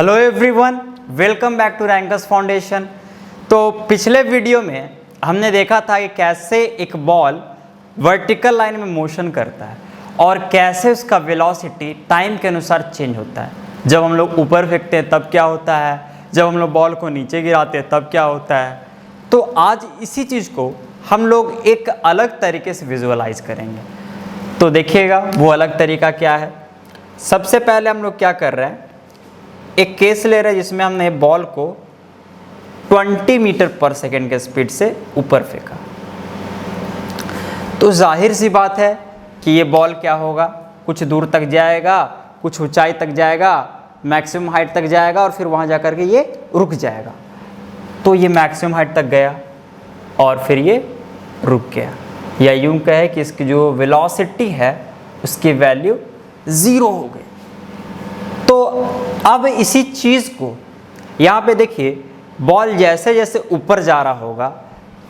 Hello everyone, welcome back to Rankers foundation. तो पिछले video में हमने देखा था कि कैसे एक बॉल वर्टिकल लाइन में मोशन करता है और कैसे उसका वेलोसिटी टाइम के अनुसार चेंज होता है। जब हम लोग ऊपर फेंकते हैं तब क्या होता है, जब हम लोग बॉल को नीचे गिराते हैं तब क्या होता है। तो आज इसी चीज़ को हम लोग एक अलग तरीके से विजुअलाइज करेंगे। तो देखिएगा वो अलग तरीका क्या है। सबसे पहले हम लोग क्या कर रहे हैं, एक केस ले रहे हैं जिसमें हमने बॉल को 20 मीटर पर सेकेंड के स्पीड से ऊपर फेंका। तो जाहिर सी बात है कि ये बॉल क्या होगा, कुछ दूर तक जाएगा, कुछ ऊंचाई तक जाएगा, मैक्सिमम हाइट तक जाएगा और फिर वहाँ जाकर के ये रुक जाएगा। तो ये मैक्सिमम हाइट तक गया और फिर ये रुक गया, या यूँ कहे कि इसकी जो वेलोसिटी है उसकी वैल्यू 0 हो गई। तो अब इसी चीज़ को यहाँ पे देखिए, बॉल जैसे जैसे ऊपर जा रहा होगा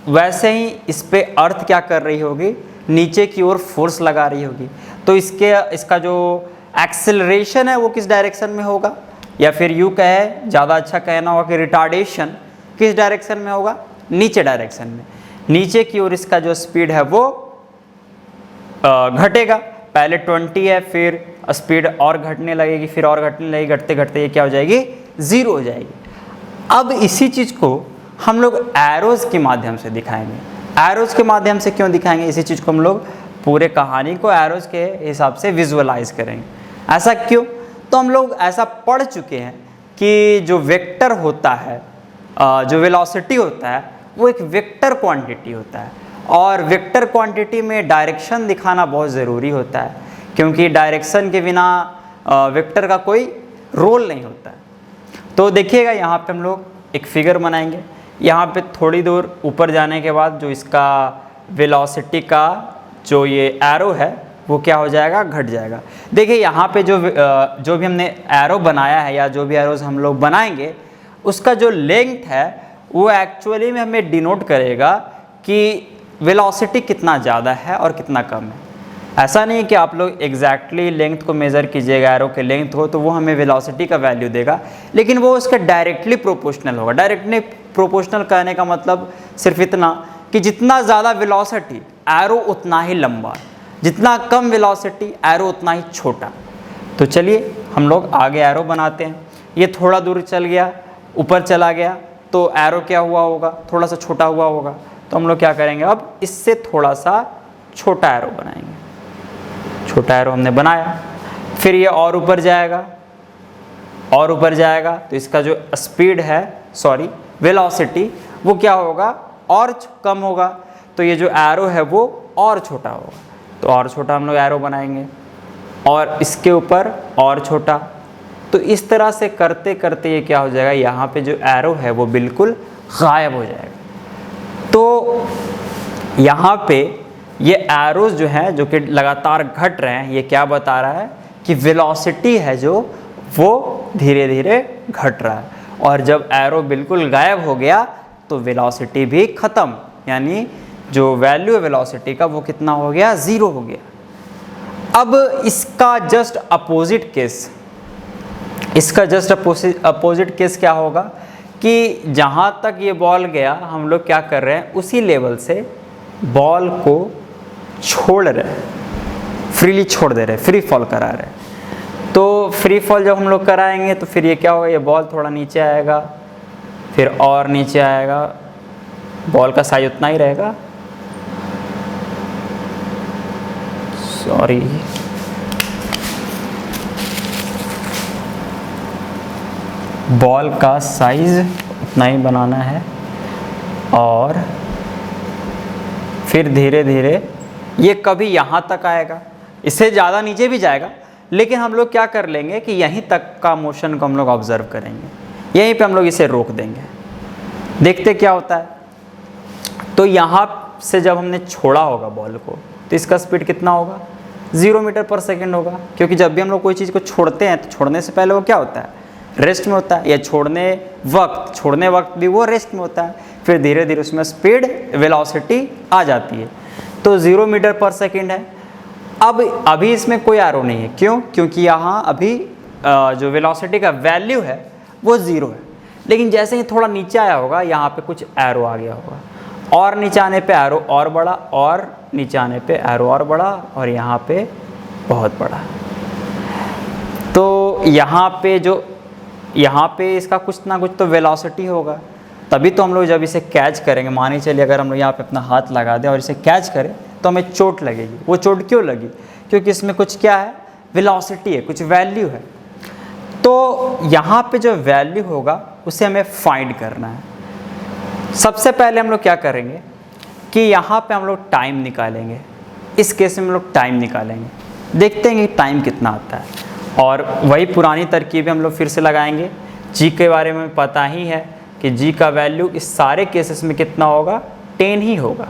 वैसे ही इस पे अर्थ क्या कर रही होगी, नीचे की ओर फोर्स लगा रही होगी। तो इसका जो एक्सेलरेशन है वो किस डायरेक्शन में होगा, या फिर यूँ कहे ज़्यादा अच्छा कहना होगा कि रिटार्डेशन किस डायरेक्शन में होगा, नीचे डायरेक्शन में। नीचे की ओर इसका जो स्पीड है वो घटेगा। पहले 20 है, फिर स्पीड और घटने लगेगी, फिर और घटने लगेगी, घटते घटते ये क्या हो जाएगी, 0 हो जाएगी। अब इसी चीज़ को हम लोग एरोज़ के माध्यम से दिखाएंगे। एरोज़ के माध्यम से क्यों दिखाएंगे, इसी चीज़ को हम लोग पूरे कहानी को एरोज़ के हिसाब से विजुअलाइज करेंगे। ऐसा क्यों, तो हम लोग ऐसा पढ़ चुके हैं कि जो वेक्टर होता है, जो वेलोसिटी होता है वो एक वेक्टर क्वांटिटी होता है, और वेक्टर क्वांटिटी में डायरेक्शन दिखाना बहुत ज़रूरी होता है, क्योंकि डायरेक्शन के बिना वेक्टर का कोई रोल नहीं होता है। तो देखिएगा यहाँ पे हम लोग एक फिगर बनाएंगे। यहाँ पे थोड़ी दूर ऊपर जाने के बाद जो इसका वेलोसिटी का जो ये एरो है वो क्या हो जाएगा, घट जाएगा। देखिए यहाँ पे जो भी हमने एरो बनाया है या जो भी एरोज हम लोग बनाएंगे उसका जो लेंथ है वो एक्चुअली में हमें डिनोट करेगा कि वेलोसिटी कितना ज़्यादा है और कितना कम है। ऐसा नहीं है कि आप लोग एग्जैक्टली लेंथ को मेज़र कीजिएगा, एरो के लेंथ हो तो वो हमें वेलोसिटी का वैल्यू देगा, लेकिन वो उसका डायरेक्टली प्रोपोर्शनल होगा। डायरेक्टली प्रोपोर्शनल कहने का मतलब सिर्फ इतना कि जितना ज़्यादा वेलोसिटी एरो उतना ही लंबा, जितना कम वेलोसिटी एरो उतना ही छोटा। तो चलिए हम लोग आगे एरो बनाते हैं। ये थोड़ा दूर चल गया, ऊपर चला गया, तो एरो क्या हुआ होगा, थोड़ा सा छोटा हुआ होगा। तो हम लोग क्या करेंगे, अब इससे थोड़ा सा छोटा एरो बनाएंगे। छोटा एरो हमने बनाया, फिर ये और ऊपर जाएगा और ऊपर जाएगा, तो इसका जो स्पीड है, सॉरी वेलोसिटी, वो क्या होगा, और कम होगा। तो ये जो एरो है वो और छोटा होगा, तो और छोटा हम लोग एरो बनाएंगे, और इसके ऊपर और छोटा। तो इस तरह से करते करते ये क्या हो जाएगा, यहाँ पे जो एरो है वो बिल्कुल गायब हो जाएगा। तो यहाँ पे ये एरोज जो हैं, जो कि लगातार घट रहे हैं, ये क्या बता रहा है कि वेलोसिटी है जो वो धीरे धीरे घट रहा है। और जब एरो बिल्कुल गायब हो गया तो वेलोसिटी भी ख़त्म, यानी जो वैल्यू है वेलोसिटी का वो कितना हो गया, 0 हो गया। अब इसका just opposite case, opposite case क्या होगा कि जहाँ तक ये बॉल गया हम लोग क्या कर रहे हैं, उसी लेवल से बॉल को छोड़ रहे हैं, फ्रीली छोड़ दे रहे हैं, फ्री फॉल करा रहे हैं। तो फ्री फॉल जब हम लोग कराएंगे तो फिर ये क्या होगा, ये बॉल थोड़ा नीचे आएगा, फिर और नीचे आएगा, बॉल का साइज उतना ही रहेगा, सॉरी बॉल का साइज उतना ही बनाना है, और फिर धीरे धीरे ये कभी यहाँ तक आएगा, इससे ज़्यादा नीचे भी जाएगा, लेकिन हम लोग क्या कर लेंगे कि यहीं तक का मोशन को हम लोग ऑब्जर्व करेंगे, यहीं पे हम लोग इसे रोक देंगे, देखते क्या होता है। तो यहाँ से जब हमने छोड़ा होगा बॉल को तो इसका स्पीड कितना होगा, 0 मीटर पर सेकेंड होगा, क्योंकि जब भी हम लोग कोई चीज़ को छोड़ते हैं तो छोड़ने से पहले वो क्या होता है, रेस्ट में होता है, या छोड़ने वक्त भी वो रेस्ट में होता है। फिर धीरे धीरे उसमें स्पीड वेलोसिटी आ जाती है। तो 0 मीटर पर सेकेंड है। अब अभी इसमें कोई एरो नहीं है, क्यों, क्योंकि यहाँ अभी जो वेलोसिटी का वैल्यू है वो 0 है। लेकिन जैसे ही थोड़ा नीचे आया होगा यहाँ पे कुछ एरो आ गया होगा, और नीचे आने पे एरो और बड़ा, और नीचे आने पे एरो और बड़ा, और यहाँ पे बहुत बड़ा। तो यहाँ पे इसका कुछ ना कुछ तो वेलोसिटी होगा, तभी तो हम लोग जब इसे कैच करेंगे, माने चलिए अगर हम लोग यहाँ पे अपना हाथ लगा दें और इसे कैच करें तो हमें चोट लगेगी। वो चोट क्यों लगी? क्योंकि इसमें कुछ क्या है, वेलोसिटी है, कुछ वैल्यू है। तो यहाँ पे जो वैल्यू होगा उसे हमें फाइंड करना है। सबसे पहले हम लोग क्या करेंगे कि यहाँ पे हम लोग टाइम निकालेंगे। इस केस में हम लोग टाइम निकालेंगे, देखते हैं कि टाइम कितना आता है, और वही पुरानी तरकीबें हम लोग फिर से लगाएंगे। जी के बारे में पता ही है कि जी का वैल्यू इस सारे केसेस में कितना होगा, 10 ही होगा,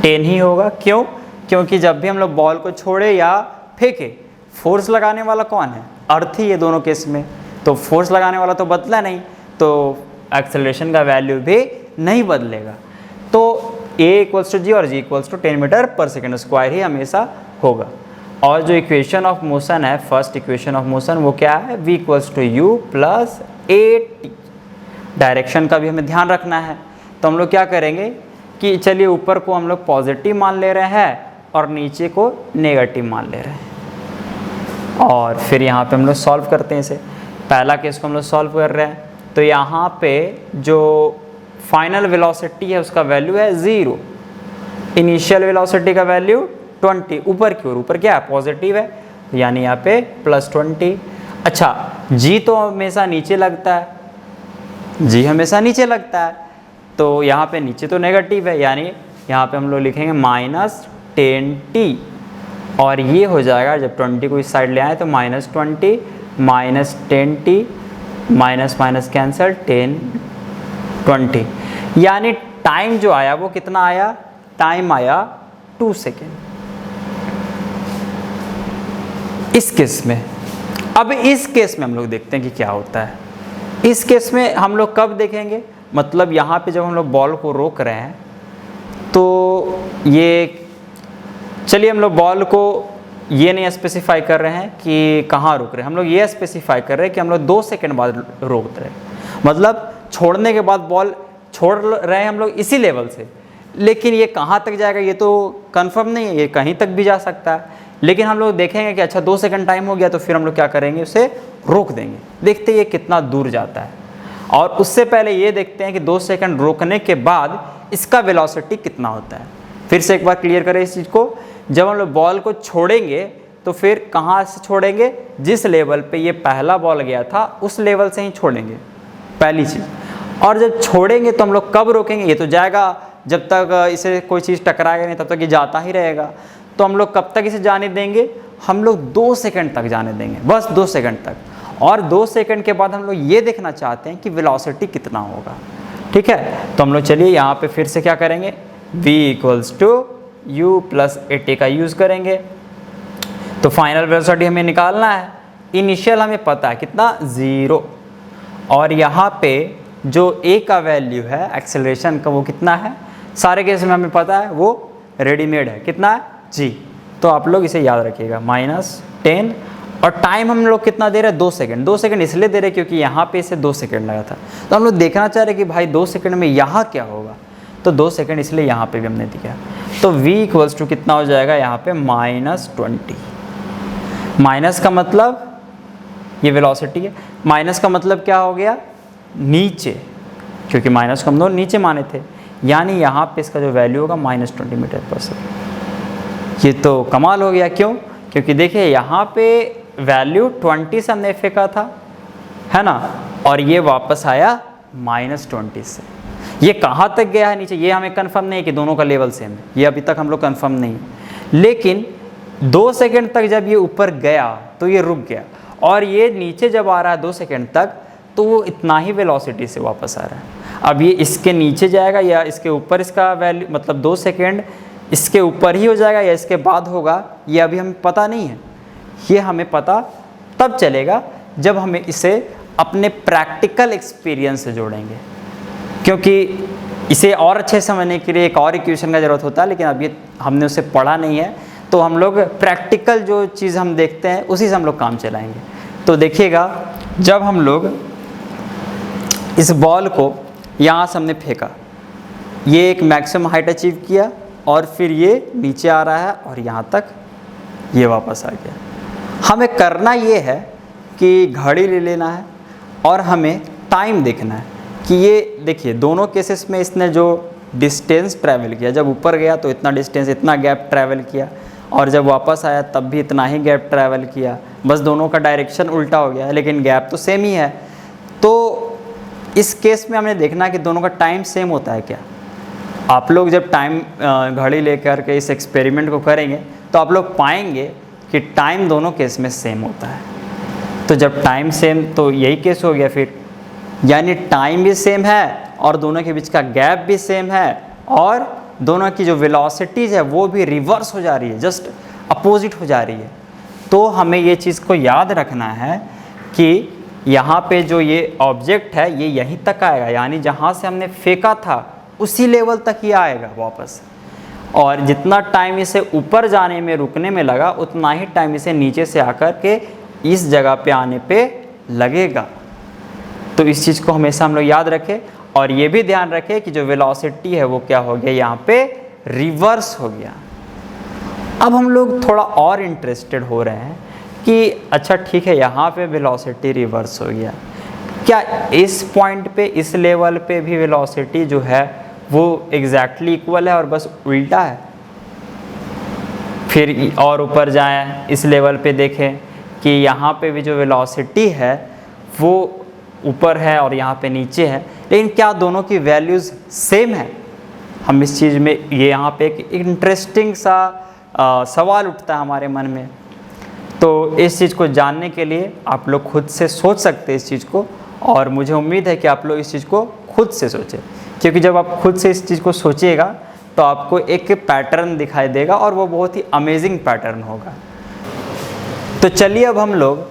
10 ही होगा। क्यों? क्योंकि जब भी हम लोग बॉल को छोड़े या फेंके, फोर्स लगाने वाला कौन है, अर्थ ही है दोनों केस में। तो फोर्स लगाने वाला तो बदला नहीं, तो एक्सेलरेशन का वैल्यू भी नहीं बदलेगा। तो a = g और g = 10 मीटर पर सेकेंड स्क्वायर ही हमेशा होगा। और जो इक्वेशन ऑफ मोशन है, फर्स्ट इक्वेशन ऑफ मोशन, वो क्या है, v = u + at। डायरेक्शन का भी हमें ध्यान रखना है। तो हम लोग क्या करेंगे कि चलिए ऊपर को हम लोग पॉजिटिव मान ले रहे हैं और नीचे को नेगेटिव मान ले रहे हैं, और फिर यहाँ पे हम लोग सॉल्व करते हैं इसे। पहला केस को हम लोग सॉल्व कर रहे हैं, तो यहाँ पे जो फाइनल वेलोसिटी है उसका वैल्यू है 0, इनिशियल वेलोसिटी का वैल्यू 20, ऊपर की ओर, ऊपर क्या है, पॉजिटिव है, यानी यहाँ पे +20। अच्छा, जी तो हमेशा नीचे लगता है, जी हमेशा नीचे लगता है, तो यहाँ पे नीचे तो नेगेटिव है, यानी यहाँ पे हम लोग लिखेंगे -10t, और ये हो जाएगा, जब 20 को इस साइड ले आए तो -20 -10t, माइनस माइनस कैंसल, 10 20, यानी टाइम जो आया वो कितना आया, टाइम आया 2 सेकेंड इस केस में। अब इस केस में हम लोग देखते हैं कि क्या होता है। इस केस में हम लोग कब देखेंगे, मतलब यहाँ पे जब हम लोग बॉल को रोक रहे हैं, तो ये चलिए हम लोग बॉल को ये नहीं स्पेसिफाई कर रहे हैं कि कहाँ रुक रहे हैं, हम लोग ये स्पेसिफाई कर रहे हैं कि हम लोग 2 सेकंड बाद रोक रहे हैं, मतलब छोड़ने के बाद बॉल छोड़ रहे हैं हम लोग इसी लेवल से, लेकिन ये कहाँ तक जाएगा ये तो कंफर्म नहीं है, ये कहीं तक भी जा सकता है। लेकिन हम लोग देखेंगे कि अच्छा 2 सेकंड टाइम हो गया, तो फिर हम लोग क्या करेंगे, उसे रोक देंगे, देखते हैं ये कितना दूर जाता है। और उससे पहले ये देखते हैं कि 2 सेकंड रोकने के बाद इसका वेलोसिटी कितना होता है। फिर से एक बार क्लियर करें इस चीज़ को, जब हम लोग बॉल को छोड़ेंगे तो फिर कहाँ से छोड़ेंगे, जिस लेवल पे ये पहला बॉल गया था उस लेवल से ही छोड़ेंगे, पहली चीज़। और जब छोड़ेंगे तो हम लोग कब रोकेंगे, ये तो जाएगा जब तक इसे कोई चीज़ टकराएगा नहीं, तब तक ये जाता ही रहेगा। तो हम लोग कब तक इसे जाने देंगे, हम लोग 2 सेकंड तक जाने देंगे, बस 2 सेकंड तक। और 2 सेकंड के बाद हम लोग ये देखना चाहते हैं कि वेलोसिटी कितना होगा, ठीक है। तो हम लोग चलिए यहाँ पे फिर से क्या करेंगे, v = u + at का यूज़ करेंगे। तो फाइनल वेलोसिटी हमें निकालना है, इनिशियल हमें पता है कितना, 0, और यहाँ पे जो a का वैल्यू है एक्सेलरेशन का वो कितना है, सारे केस में हमें पता है वो रेडीमेड है, कितना है, g। तो आप लोग इसे याद रखिएगा, -10, और टाइम हम लोग कितना दे रहे हैं, 2 सेकंड। 2 सेकंड इसलिए दे रहे हैं क्योंकि यहाँ पे इसे 2 सेकंड लगा था, तो हम लोग देखना चाह रहे हैं कि भाई 2 सेकंड में यहाँ क्या होगा, तो 2 सेकंड इसलिए यहाँ पे भी हमने दिया। तो v = कितना हो जाएगा यहाँ पे, -20। माइनस का मतलब ये वेलोसिटी है, माइनस का मतलब क्या हो गया, नीचे, क्योंकि माइनस को हम लोग नीचे माने थे, यानी यहाँ पे इसका जो वैल्यू होगा -20 मीटर पर सेकेंड। ये तो कमाल हो गया, क्यों, क्योंकि देखिए यहाँ पे वैल्यू 20 से हमने फेंका था, है ना, और ये वापस आया -20 से। ये कहाँ तक गया है नीचे, ये हमें कंफर्म नहीं है कि दोनों का लेवल सेम है, ये अभी तक हम लोग कंफर्म नहीं है। लेकिन 2 सेकंड तक जब ये ऊपर गया तो ये रुक गया, और ये नीचे जब आ रहा है 2 सेकंड तक तो वो इतना ही वेलोसिटी से वापस आ रहा है। अब ये इसके नीचे जाएगा या इसके ऊपर इसका वैल्यू, मतलब 2 सेकंड इसके ऊपर ही हो जाएगा या इसके बाद होगा, ये अभी हमें पता नहीं है। ये हमें पता तब चलेगा जब हमें इसे अपने प्रैक्टिकल एक्सपीरियंस से जोड़ेंगे, क्योंकि इसे और अच्छे से समझने के लिए एक और इक्वेशन का ज़रूरत होता है, लेकिन अब ये हमने उसे पढ़ा नहीं है, तो हम लोग प्रैक्टिकल जो चीज़ हम देखते हैं उसी से हम लोग काम चलाएंगे। तो देखिएगा जब हम लोग इस बॉल को यहाँ से हमने फेंका, ये एक मैक्सिमम हाइट अचीव किया और फिर ये नीचे आ रहा है और यहाँ तक ये वापस आ गया। हमें करना ये है कि घड़ी ले लेना है और हमें टाइम देखना है कि ये देखिए दोनों केसेस में इसने जो डिस्टेंस ट्रैवल किया, जब ऊपर गया तो इतना डिस्टेंस, इतना गैप ट्रैवल किया, और जब वापस आया तब भी इतना ही गैप ट्रैवल किया, बस दोनों का डायरेक्शन उल्टा हो गया है लेकिन गैप तो सेम ही है। तो इस केस में हमें देखना है कि दोनों का टाइम सेम होता है क्या। आप लोग जब टाइम घड़ी लेकर के इस एक्सपेरिमेंट को करेंगे तो आप लोग पाएंगे कि टाइम दोनों केस में सेम होता है। तो जब टाइम सेम तो यही केस हो गया फिर, यानी टाइम भी सेम है और दोनों के बीच का गैप भी सेम है और दोनों की जो वेलोसिटीज़ है वो भी रिवर्स हो जा रही है, जस्ट अपोजिट हो जा रही है। तो हमें ये चीज़ को याद रखना है कि यहाँ पे जो ये ऑब्जेक्ट है ये यहीं तक आएगा, यानी जहाँ से हमने फेंका था उसी लेवल तक ही आएगा वापस, और जितना टाइम इसे ऊपर जाने में रुकने में लगा उतना ही टाइम इसे नीचे से आकर के इस जगह पे आने पे लगेगा। तो इस चीज़ को हमेशा हम लोग याद रखें और ये भी ध्यान रखें कि जो वेलोसिटी है वो क्या हो गया, यहाँ पे रिवर्स हो गया। अब हम लोग थोड़ा और इंटरेस्टेड हो रहे हैं कि अच्छा ठीक है, यहाँ पे वेलोसिटी रिवर्स हो गया, क्या इस पॉइंट पे, इस लेवल पे भी वेलोसिटी जो है वो एग्जैक्टली इक्वल है और बस उल्टा है। फिर और ऊपर जाएं, इस लेवल पे देखें कि यहाँ पे भी जो वेलोसिटी है वो ऊपर है और यहाँ पे नीचे है, लेकिन क्या दोनों की वैल्यूज़ सेम है। हम इस चीज़ में ये यहाँ पे एक इंटरेस्टिंग सा सवाल उठता है हमारे मन में। तो इस चीज़ को जानने के लिए आप लोग खुद से सोच सकते हैं इस चीज़ को, और मुझे उम्मीद है कि आप लोग इस चीज़ को खुद से सोचें, क्योंकि जब आप खुद से इस चीज़ को सोचिएगा तो आपको एक पैटर्न दिखाई देगा और वो बहुत ही अमेजिंग पैटर्न होगा। तो चलिए अब हम लोग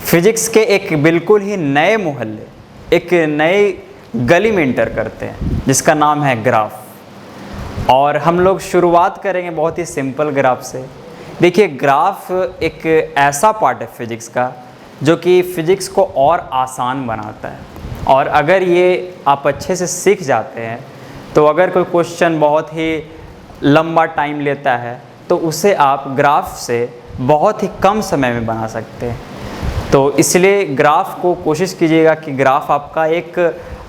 फिज़िक्स के एक बिल्कुल ही नए मोहल्ले, एक नए गली में इंटर करते हैं जिसका नाम है ग्राफ। और हम लोग शुरुआत करेंगे बहुत ही सिंपल ग्राफ से। देखिए, ग्राफ एक ऐसा पार्ट है फिज़िक्स का जो कि फ़िज़िक्स को और आसान बनाता है, और अगर ये आप अच्छे से सीख जाते हैं तो अगर कोई क्वेश्चन बहुत ही लंबा टाइम लेता है तो उसे आप ग्राफ से बहुत ही कम समय में बना सकते हैं। तो इसलिए ग्राफ को कोशिश कीजिएगा कि ग्राफ आपका एक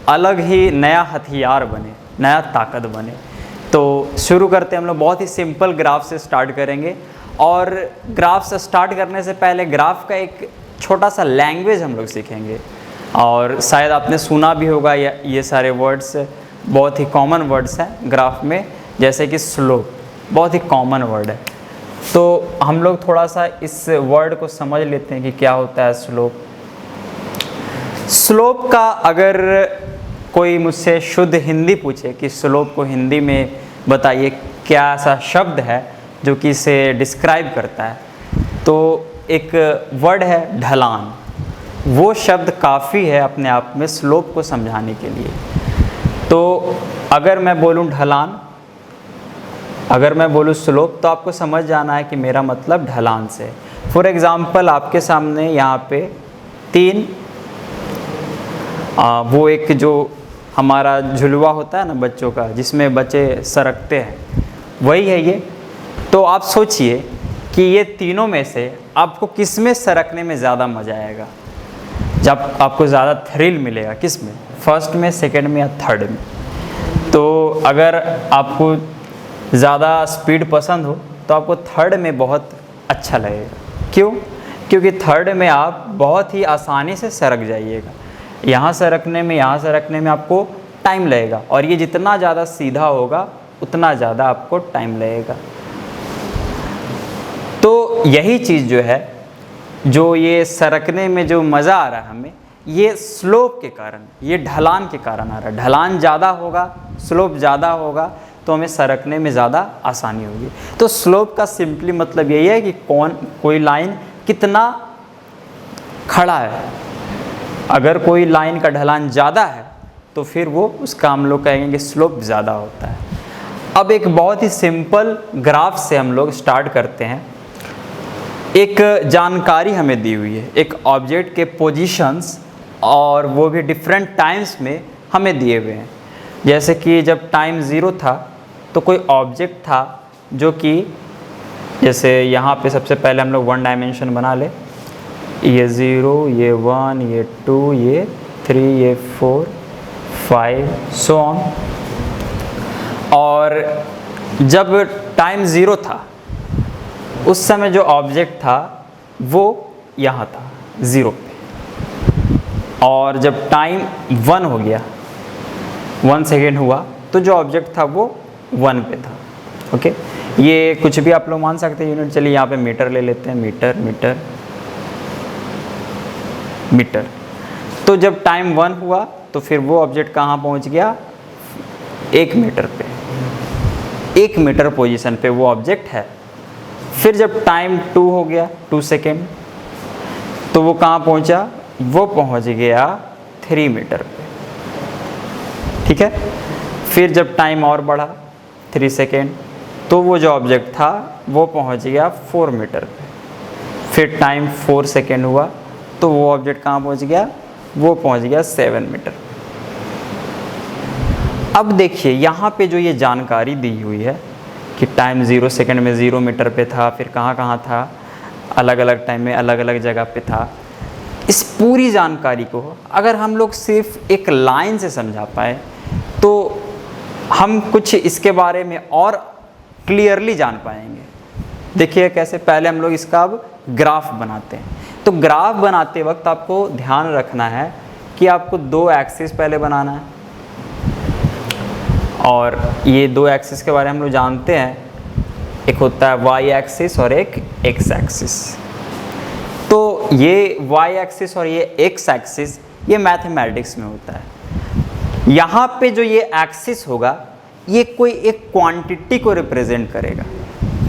अलग ही नया हथियार बने, नया ताकत बने। तो शुरू करते हैं हम लोग बहुत ही सिंपल ग्राफ से स्टार्ट करेंगे, और ग्राफ से स्टार्ट करने से पहले ग्राफ का एक छोटा सा लैंग्वेज हम लोग सीखेंगे। और शायद आपने सुना भी होगा ये सारे वर्ड्स बहुत ही कॉमन वर्ड्स हैं ग्राफ में, जैसे कि स्लोप, बहुत ही कॉमन वर्ड है। तो हम लोग थोड़ा सा इस वर्ड को समझ लेते हैं कि क्या होता है स्लोप। स्लोप का अगर कोई मुझसे शुद्ध हिंदी पूछे कि स्लोप को हिंदी में बताइए क्या ऐसा शब्द है जो कि इसे डिस्क्राइब करता है, तो एक वर्ड है ढलान। वो शब्द काफ़ी है अपने आप में स्लोप को समझाने के लिए। तो अगर मैं बोलूँ ढलान, अगर मैं बोलूँ स्लोप, तो आपको समझ जाना है कि मेरा मतलब ढलान से। फॉर एग्ज़ाम्पल आपके सामने यहाँ पे तीन वो एक जो हमारा झुलवा होता है ना बच्चों का, जिसमें बच्चे सरकते हैं, वही है ये। तो आप सोचिए कि ये तीनों में से आपको किस में सरकने में ज़्यादा मज़ा आएगा, जब आपको ज़्यादा थ्रिल मिलेगा, किस में, फर्स्ट में, सेकंड में या थर्ड में। तो अगर आपको ज़्यादा स्पीड पसंद हो तो आपको थर्ड में बहुत अच्छा लगेगा। क्यों? क्योंकि थर्ड में आप बहुत ही आसानी से सरक जाइएगा। यहाँ सरकने में, यहाँ सरकने में आपको टाइम लगेगा, और ये जितना ज़्यादा सीधा होगा उतना ज़्यादा आपको टाइम लगेगा। तो यही चीज़ जो है, जो ये सरकने में जो मज़ा आ रहा है हमें, ये स्लोप के कारण, ये ढलान के कारण आ रहा है। ढलान ज़्यादा होगा, स्लोप ज़्यादा होगा तो हमें सरकने में ज़्यादा आसानी होगी। तो स्लोप का सिंपली मतलब यही है कि कोई लाइन कितना खड़ा है। अगर कोई लाइन का ढलान ज़्यादा है तो फिर वो उसका हम लोग कहेंगे कि स्लोप ज़्यादा होता है। अब एक बहुत ही सिंपल ग्राफ से हम लोग स्टार्ट करते हैं। एक जानकारी हमें दी हुई है, एक ऑब्जेक्ट के पोजीशंस और वो भी डिफरेंट टाइम्स में हमें दिए हुए हैं। जैसे कि जब टाइम 0 था तो कोई ऑब्जेक्ट था जो कि जैसे यहाँ पे सबसे पहले हम लोग 1 डायमेंशन बना ले, ये 0, ये 1, ये 2, ये 3, ये 4, 5 सो ऑन। और जब टाइम 0 था उस समय जो ऑब्जेक्ट था वो यहाँ था 0 पे, और जब टाइम 1 हो गया, 1 सेकेंड हुआ, तो जो ऑब्जेक्ट था वो 1 पे था। ओके, ये कुछ भी आप लोग मान सकते हैं यूनिट। चलिए यहाँ पे मीटर ले लेते हैं, मीटर मीटर मीटर। तो जब टाइम 1 हुआ तो फिर वो ऑब्जेक्ट कहाँ पहुँच गया, 1 मीटर पे, 1 मीटर पोजीशन पे वो ऑब्जेक्ट है। फिर जब टाइम 2 हो गया, 2 सेकेंड, तो वो कहाँ पहुँचा, वो पहुँच गया 3 मीटर पे। ठीक है, फिर जब टाइम और बढ़ा 3 सेकेंड, तो वो जो ऑब्जेक्ट था वो पहुँच गया 4 मीटर पे। फिर टाइम 4 सेकेंड हुआ तो वो ऑब्जेक्ट कहाँ पहुँच गया, वो पहुँच गया 7 मीटर। अब देखिए यहाँ पे जो ये जानकारी दी हुई है कि टाइम 0 सेकेंड में 0 मीटर पे था, फिर कहाँ कहाँ था, अलग अलग टाइम में अलग अलग जगह पे था। इस पूरी जानकारी को अगर हम लोग सिर्फ एक लाइन से समझा पाए तो हम कुछ इसके बारे में और क्लियरली जान पाएंगे। देखिए कैसे, पहले हम लोग इसका अब ग्राफ बनाते हैं। तो ग्राफ बनाते वक्त आपको ध्यान रखना है कि आपको 2 एक्सिस पहले बनाना है, और ये 2 एक्सिस के बारे में हम लोग जानते हैं, एक होता है वाई एक्सिस और एक एक्स एक्सिस। तो ये वाई एक्सिस और ये एक्स एक्सिस ये मैथमेटिक्स में होता है। यहाँ पे जो ये एक्सिस होगा ये कोई एक क्वांटिटी को रिप्रेजेंट करेगा,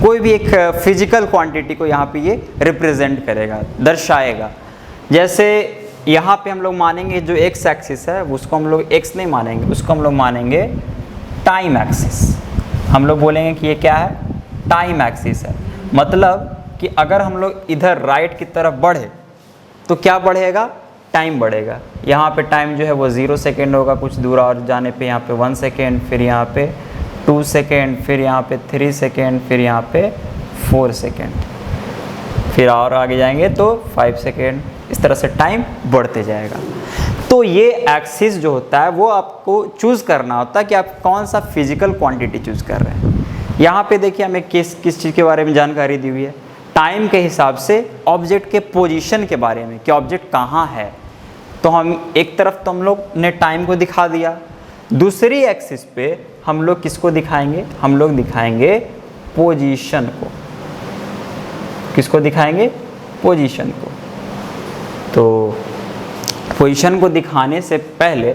कोई भी एक फिजिकल क्वांटिटी को यहाँ पे ये रिप्रेजेंट करेगा, दर्शाएगा। जैसे यहाँ पे हम लोग मानेंगे जो एक्स एक्सिस है उसको हम लोग एक्स नहीं मानेंगे, उसको हम लोग मानेंगे टाइम एक्सिस। हम लोग बोलेंगे कि ये क्या है, टाइम एक्सिस है। मतलब कि अगर हम लोग इधर राइट की तरफ बढ़े तो क्या बढ़ेगा, टाइम बढ़ेगा। यहाँ पे टाइम जो है वो 0 सेकेंड होगा, कुछ दूर और जाने पे यहाँ पे 1 सेकेंड, फिर यहाँ पे 2 सेकेंड, फिर यहाँ पे 3 सेकेंड, फिर यहाँ पे 4 सेकेंड, फिर और आगे जाएंगे तो 5 सेकेंड। इस तरह से टाइम बढ़ते जाएगा। तो ये एक्सिस जो होता है वो आपको चूज़ करना होता है कि आप कौन सा फिजिकल क्वांटिटी चूज़ कर रहे हैं। यहाँ पे देखिए हमें किस चीज़ के बारे में जानकारी दी हुई है, टाइम के हिसाब से ऑब्जेक्ट के पोजीशन के बारे में कि ऑब्जेक्ट कहाँ है। तो हम एक तरफ तो हम लोग ने टाइम को दिखा दिया, दूसरी एक्सिस पे हम लोग किसको दिखाएंगे, हम लोग दिखाएंगे पोजीशन को। किसको दिखाएंगे, पोजीशन को। तो पोजीशन को दिखाने से पहले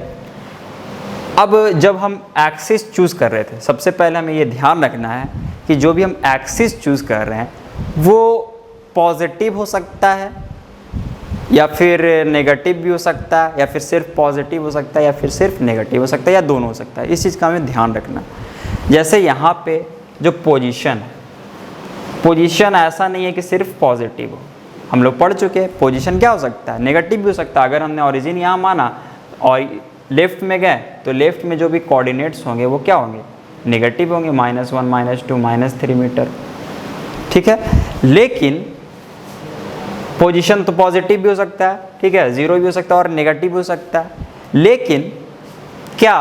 अब जब हम एक्सिस चूज़ कर रहे थे, सबसे पहले हमें ये ध्यान रखना है कि जो भी हम एक्सिस चूज़ कर रहे हैं वो पॉजिटिव हो सकता है या फिर नेगेटिव भी हो सकता है, या फिर सिर्फ पॉजिटिव हो सकता है, या फिर सिर्फ नेगेटिव हो सकता है, या दोनों हो सकता है। इस चीज़ का हमें ध्यान रखना। जैसे यहाँ पे जो पोजीशन है, पोजीशन ऐसा नहीं है कि सिर्फ पॉजिटिव हो। हम लोग पढ़ चुके हैं पोजीशन क्या हो सकता है, नेगेटिव भी हो सकता है। अगर हमने ओरिजिन यहाँ माना और लेफ़्ट में गए तो लेफ़्ट में जो भी कोऑर्डिनेट्स होंगे वो क्या होंगे, नेगेटिव होंगे, -1 -2 -3 मीटर। ठीक है, लेकिन पोजीशन तो पॉजिटिव भी हो सकता है, ठीक है, 0 भी हो सकता है और नेगेटिव भी हो सकता है। लेकिन क्या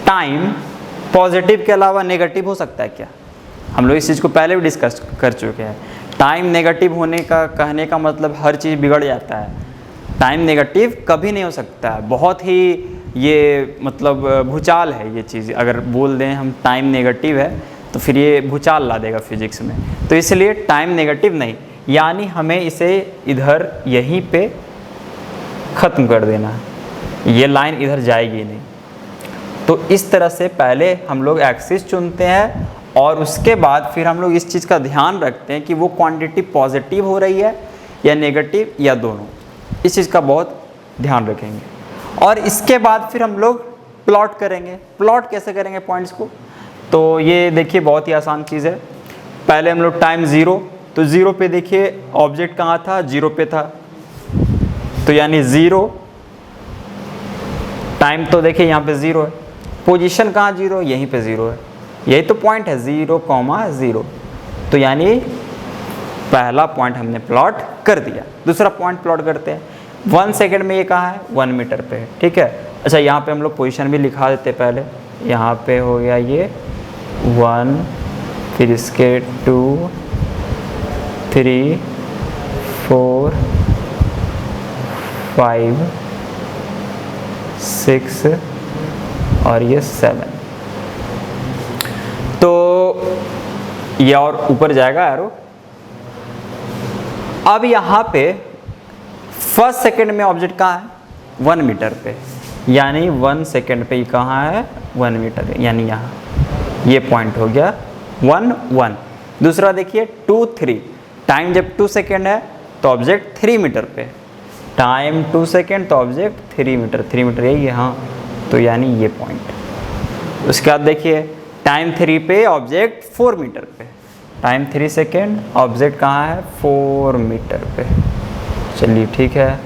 टाइम पॉजिटिव के अलावा नेगेटिव हो सकता है क्या? हम लोग इस चीज़ को पहले भी डिस्कस कर चुके हैं। टाइम नेगेटिव होने का कहने का मतलब हर चीज़ बिगड़ जाता है। टाइम नेगेटिव कभी नहीं हो सकता है, बहुत ही ये मतलब भूचाल है ये चीज़। अगर बोल दें हम टाइम नेगेटिव है तो फिर ये भूचाल ला देगा फिजिक्स में। तो इसलिए टाइम नेगेटिव नहीं, यानी हमें इसे इधर यहीं पे ख़त्म कर देना है, ये लाइन इधर जाएगी नहीं। तो इस तरह से पहले हम लोग एक्सिस चुनते हैं और उसके बाद फिर हम लोग इस चीज़ का ध्यान रखते हैं कि वो क्वांटिटी पॉजिटिव हो रही है या नेगेटिव या दोनों। इस चीज़ का बहुत ध्यान रखेंगे। और इसके बाद फिर हम लोग प्लॉट करेंगे। प्लॉट कैसे करेंगे पॉइंट्स को, तो ये देखिए बहुत ही आसान चीज़ है। पहले हम लोग टाइम 0 तो 0 पे देखिए ऑब्जेक्ट कहाँ था, 0 पे था, तो यानी 0, टाइम तो देखिए यहाँ पे 0 है, पोजीशन कहाँ 0, यहीं पे 0 है, यही तो पॉइंट है 0,0, तो यानी पहला पॉइंट हमने प्लॉट कर दिया। दूसरा पॉइंट प्लॉट करते हैं, 1 सेकेंड में ये कहाँ है, 1 मीटर पे है, ठीक है। अच्छा यहाँ पे हम लोग पोजीशन भी लिखा देते पहले, यहाँ पे हो गया ये 1, फिर इसके 2, 3, 4, 5, 6 और ये 7। तो ये और ऊपर जाएगा एरो। अब यहाँ पे फर्स्ट सेकेंड में ऑब्जेक्ट कहाँ है, 1 मीटर पे, यानी 1 सेकेंड पे कहाँ है, 1 मीटर, यानी यहाँ ये पॉइंट हो गया 1, 1। दूसरा देखिए 2, 3, टाइम जब 2 सेकेंड है तो ऑब्जेक्ट 3 मीटर पे, टाइम 2 सेकेंड तो ऑब्जेक्ट 3 मीटर, 3 मीटर यही है, हाँ, तो यानी ये पॉइंट। उसके बाद देखिए टाइम 3 पे ऑब्जेक्ट 4 मीटर पे, टाइम 3 सेकेंड ऑब्जेक्ट कहाँ है, 4 मीटर पे, चलिए ठीक है।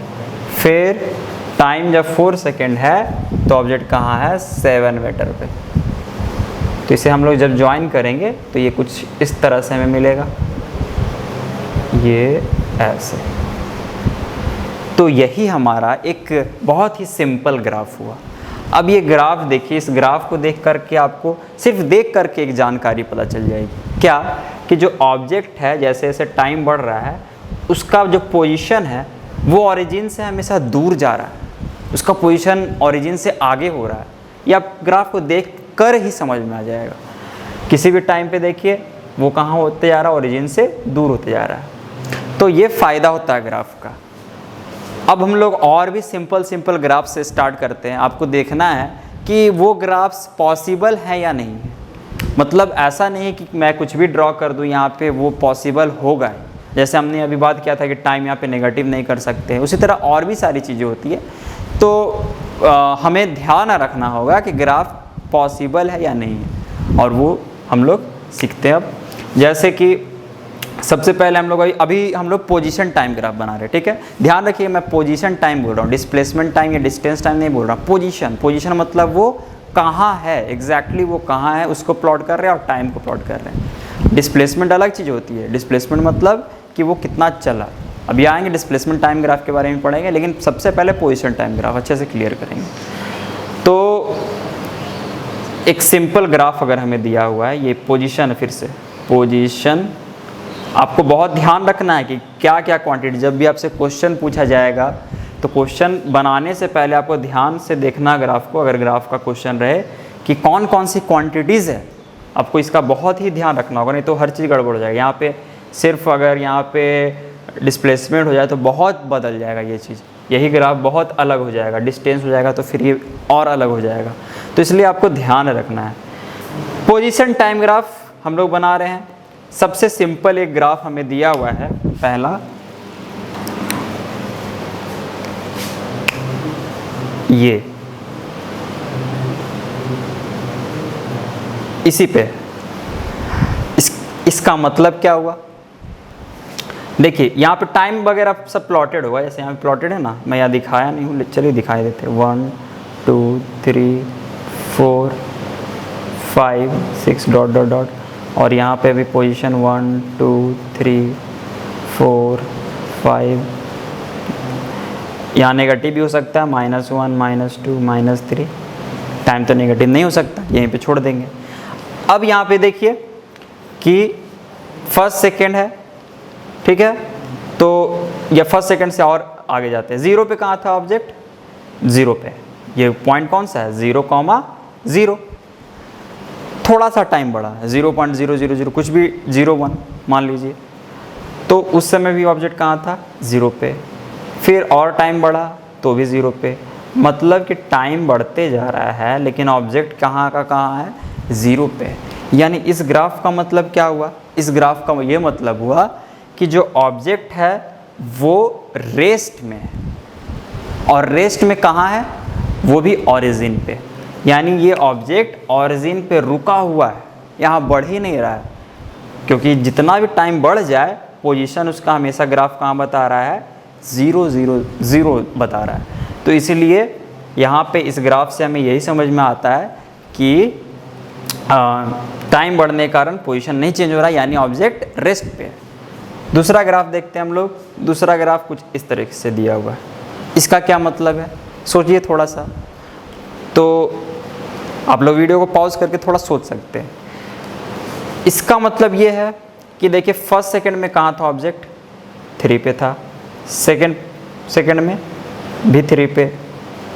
फिर टाइम जब 4 सेकेंड है तो ऑब्जेक्ट कहाँ है, 7 मीटर पे। तो इसे हम लोग जब ज्वाइन करेंगे तो ये कुछ इस तरह से हमें मिलेगा, ये ऐसे। तो यही हमारा एक बहुत ही सिंपल ग्राफ हुआ। अब ये ग्राफ देखिए, इस ग्राफ को देख करके आपको सिर्फ देख करके एक जानकारी पता चल जाएगी, क्या कि जो ऑब्जेक्ट है जैसे जैसे टाइम बढ़ रहा है उसका जो पोजीशन है वो ओरिजिन से हमेशा दूर जा रहा है, उसका पोजीशन ओरिजिन से आगे हो रहा है। ये आप ग्राफ को देख कर ही समझ में आ जाएगा। किसी भी टाइम पे देखिए वो कहाँ होते जा रहा है, ओरिजिन से दूर होते जा रहा है। तो ये फ़ायदा होता है ग्राफ का। अब हम लोग और भी सिंपल ग्राफ से स्टार्ट करते हैं। आपको देखना है कि वो ग्राफ्स पॉसिबल है या नहीं है। मतलब ऐसा नहीं है कि मैं कुछ भी ड्रॉ कर दूं यहाँ पे वो पॉसिबल होगा। जैसे हमने अभी बात किया था कि टाइम यहाँ पे नेगेटिव नहीं कर सकते, उसी तरह और भी सारी चीज़ें होती है। तो हमें ध्यान रखना होगा कि ग्राफ पॉसिबल है या नहीं है, और वो हम लोग सीखते हैं। अब जैसे कि सबसे पहले हम लोग अभी हम लोग पोजीशन टाइम ग्राफ बना रहे हैं, ठीक है। ध्यान रखिए मैं पोजीशन टाइम बोल रहा हूँ, डिस्प्लेसमेंट टाइम या डिस्टेंस टाइम नहीं बोल रहा। पोजीशन मतलब वो कहाँ है, एग्जैक्टली वो कहाँ है उसको प्लॉट कर रहे हैं और टाइम को प्लॉट कर रहे हैं। डिस्प्लेसमेंट अलग चीज़ होती है। डिस्प्लेसमेंट मतलब कि वो कितना चला। अभी आएंगे डिस्प्लेसमेंट टाइम ग्राफ के बारे में पढ़ेंगे, लेकिन सबसे पहले पोजीशन टाइम ग्राफ अच्छे से क्लियर करेंगे। तो एक सिंपल ग्राफ अगर हमें दिया हुआ है, ये पोजीशन, फिर से पोजीशन, आपको बहुत ध्यान रखना है कि क्या क्या क्वांटिटी, जब भी आपसे क्वेश्चन पूछा जाएगा तो क्वेश्चन बनाने से पहले आपको ध्यान से देखना ग्राफ को। अगर ग्राफ का क्वेश्चन रहे कि कौन कौन सी क्वांटिटीज़ है, आपको इसका बहुत ही ध्यान रखना होगा, नहीं तो हर चीज़ गड़बड़ हो जाएगी। यहाँ पे सिर्फ अगर यहाँ पे डिस्प्लेसमेंट हो जाए तो बहुत बदल जाएगा ये चीज़, यही ग्राफ बहुत अलग हो जाएगा। डिस्टेंस हो जाएगा तो फिर ये और अलग हो जाएगा, तो इसलिए आपको ध्यान रखना है। पोजीशन टाइम ग्राफ हम लोग बना रहे हैं। सबसे सिंपल एक ग्राफ हमें दिया हुआ है, पहला ये, इसी पे इसका मतलब क्या हुआ, देखिए यहाँ पे टाइम वगैरह सब प्लॉटेड होगा, जैसे यहाँ पे प्लॉटेड है ना, मैं यहाँ दिखाया नहीं हूँ, चलिए दिखाई देते। 1 2 3 4 5 6 डॉट डॉट डॉट, और यहाँ पे भी पोजीशन 1 2 3 4 5, यहाँ नेगेटिव भी हो सकता है, -1 -2 -3। टाइम तो नेगेटिव नहीं हो सकता, यहीं पे छोड़ देंगे। अब यहाँ पे देखिए कि फर्स्ट सेकेंड है, ठीक है, तो ये फर्स्ट सेकेंड से और आगे जाते हैं। 0 पे कहाँ था ऑब्जेक्ट, 0 पे, ये पॉइंट कौन सा है, 0,0। थोड़ा सा टाइम बढ़ा है, 0.000 कुछ भी 0.1 मान लीजिए, तो उस समय भी ऑब्जेक्ट कहाँ था, 0 पे। फिर और टाइम बढ़ा तो भी 0 पे। मतलब कि टाइम बढ़ते जा रहा है लेकिन ऑब्जेक्ट कहाँ का कहाँ है, 0 पे। यानी इस ग्राफ का मतलब क्या हुआ, इस ग्राफ का ये मतलब हुआ कि जो ऑब्जेक्ट है वो रेस्ट में है, और रेस्ट में कहाँ है, वो भी ओरिजिन पे। यानी ये ऑब्जेक्ट ओरिजिन पे रुका हुआ है, यहाँ बढ़ ही नहीं रहा है, क्योंकि जितना भी टाइम बढ़ जाए पोजीशन उसका हमेशा ग्राफ कहाँ बता रहा है, 0 0 0 बता रहा है। तो इसीलिए यहाँ पे इस ग्राफ से हमें यही समझ में आता है कि टाइम बढ़ने के कारण पोजीशन नहीं चेंज हो रहा, यानी ऑब्जेक्ट रेस्ट पे है। दूसरा ग्राफ देखते हैं हम लोग। दूसरा ग्राफ कुछ इस तरीके से दिया हुआ है। इसका क्या मतलब है, सोचिए थोड़ा सा। तो आप लोग वीडियो को पॉज करके थोड़ा सोच सकते हैं। इसका मतलब ये है कि देखिए फर्स्ट सेकंड में कहाँ था ऑब्जेक्ट, 3 पे था, सेकंड में भी 3 पे,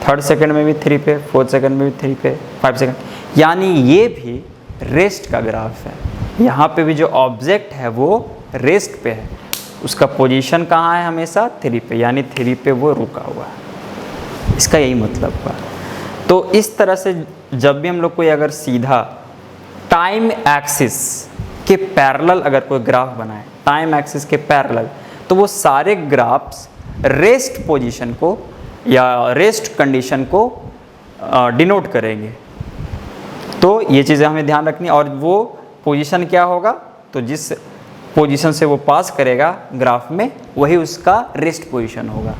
थर्ड सेकंड में भी 3 पे, फोर्थ सेकंड में भी 3 पे, 5 सेकंड, यानी ये भी रेस्ट का ग्राफ है। यहाँ पे भी जो ऑब्जेक्ट है वो रेस्ट पे है, उसका पोजीशन कहाँ है, हमेशा 3 पे, यानी 3 पे वो रुका हुआ है। इसका यही मतलब हुआ। तो इस तरह से जब भी हम लोग कोई अगर सीधा टाइम एक्सिस के पैरेलल अगर कोई ग्राफ बनाए, टाइम एक्सिस के पैरेलल, तो वो सारे ग्राफ्स रेस्ट पोजीशन को या रेस्ट कंडीशन को डिनोट करेंगे। तो ये चीज़ें हमें ध्यान रखनी। और वो पोजीशन क्या होगा, तो जिस पोजीशन से वो पास करेगा ग्राफ में, वही उसका रेस्ट पोजीशन होगा।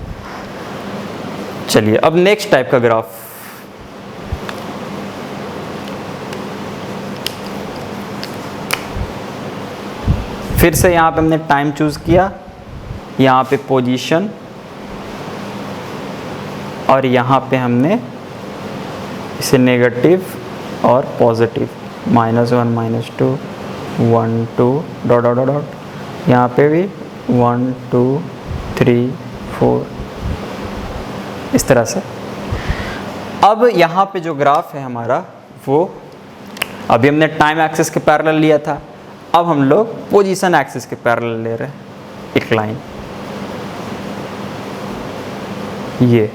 चलिए अब नेक्स्ट टाइप का ग्राफ। फिर से यहाँ पे हमने टाइम चूज़ किया, यहाँ पे पोजीशन, और यहाँ पे हमने इसे नेगेटिव और पॉजिटिव, -1 -2 1 2 डॉट डॉट डॉट, यहाँ पे भी 1 2 3 4, इस तरह से। अब यहाँ पे जो ग्राफ है हमारा, वो अभी हमने टाइम एक्सिस के पैरेलल लिया था, अब हम लोग पोजीशन एक्सिस के पैरेलल ले रहे हैं एक लाइन। ये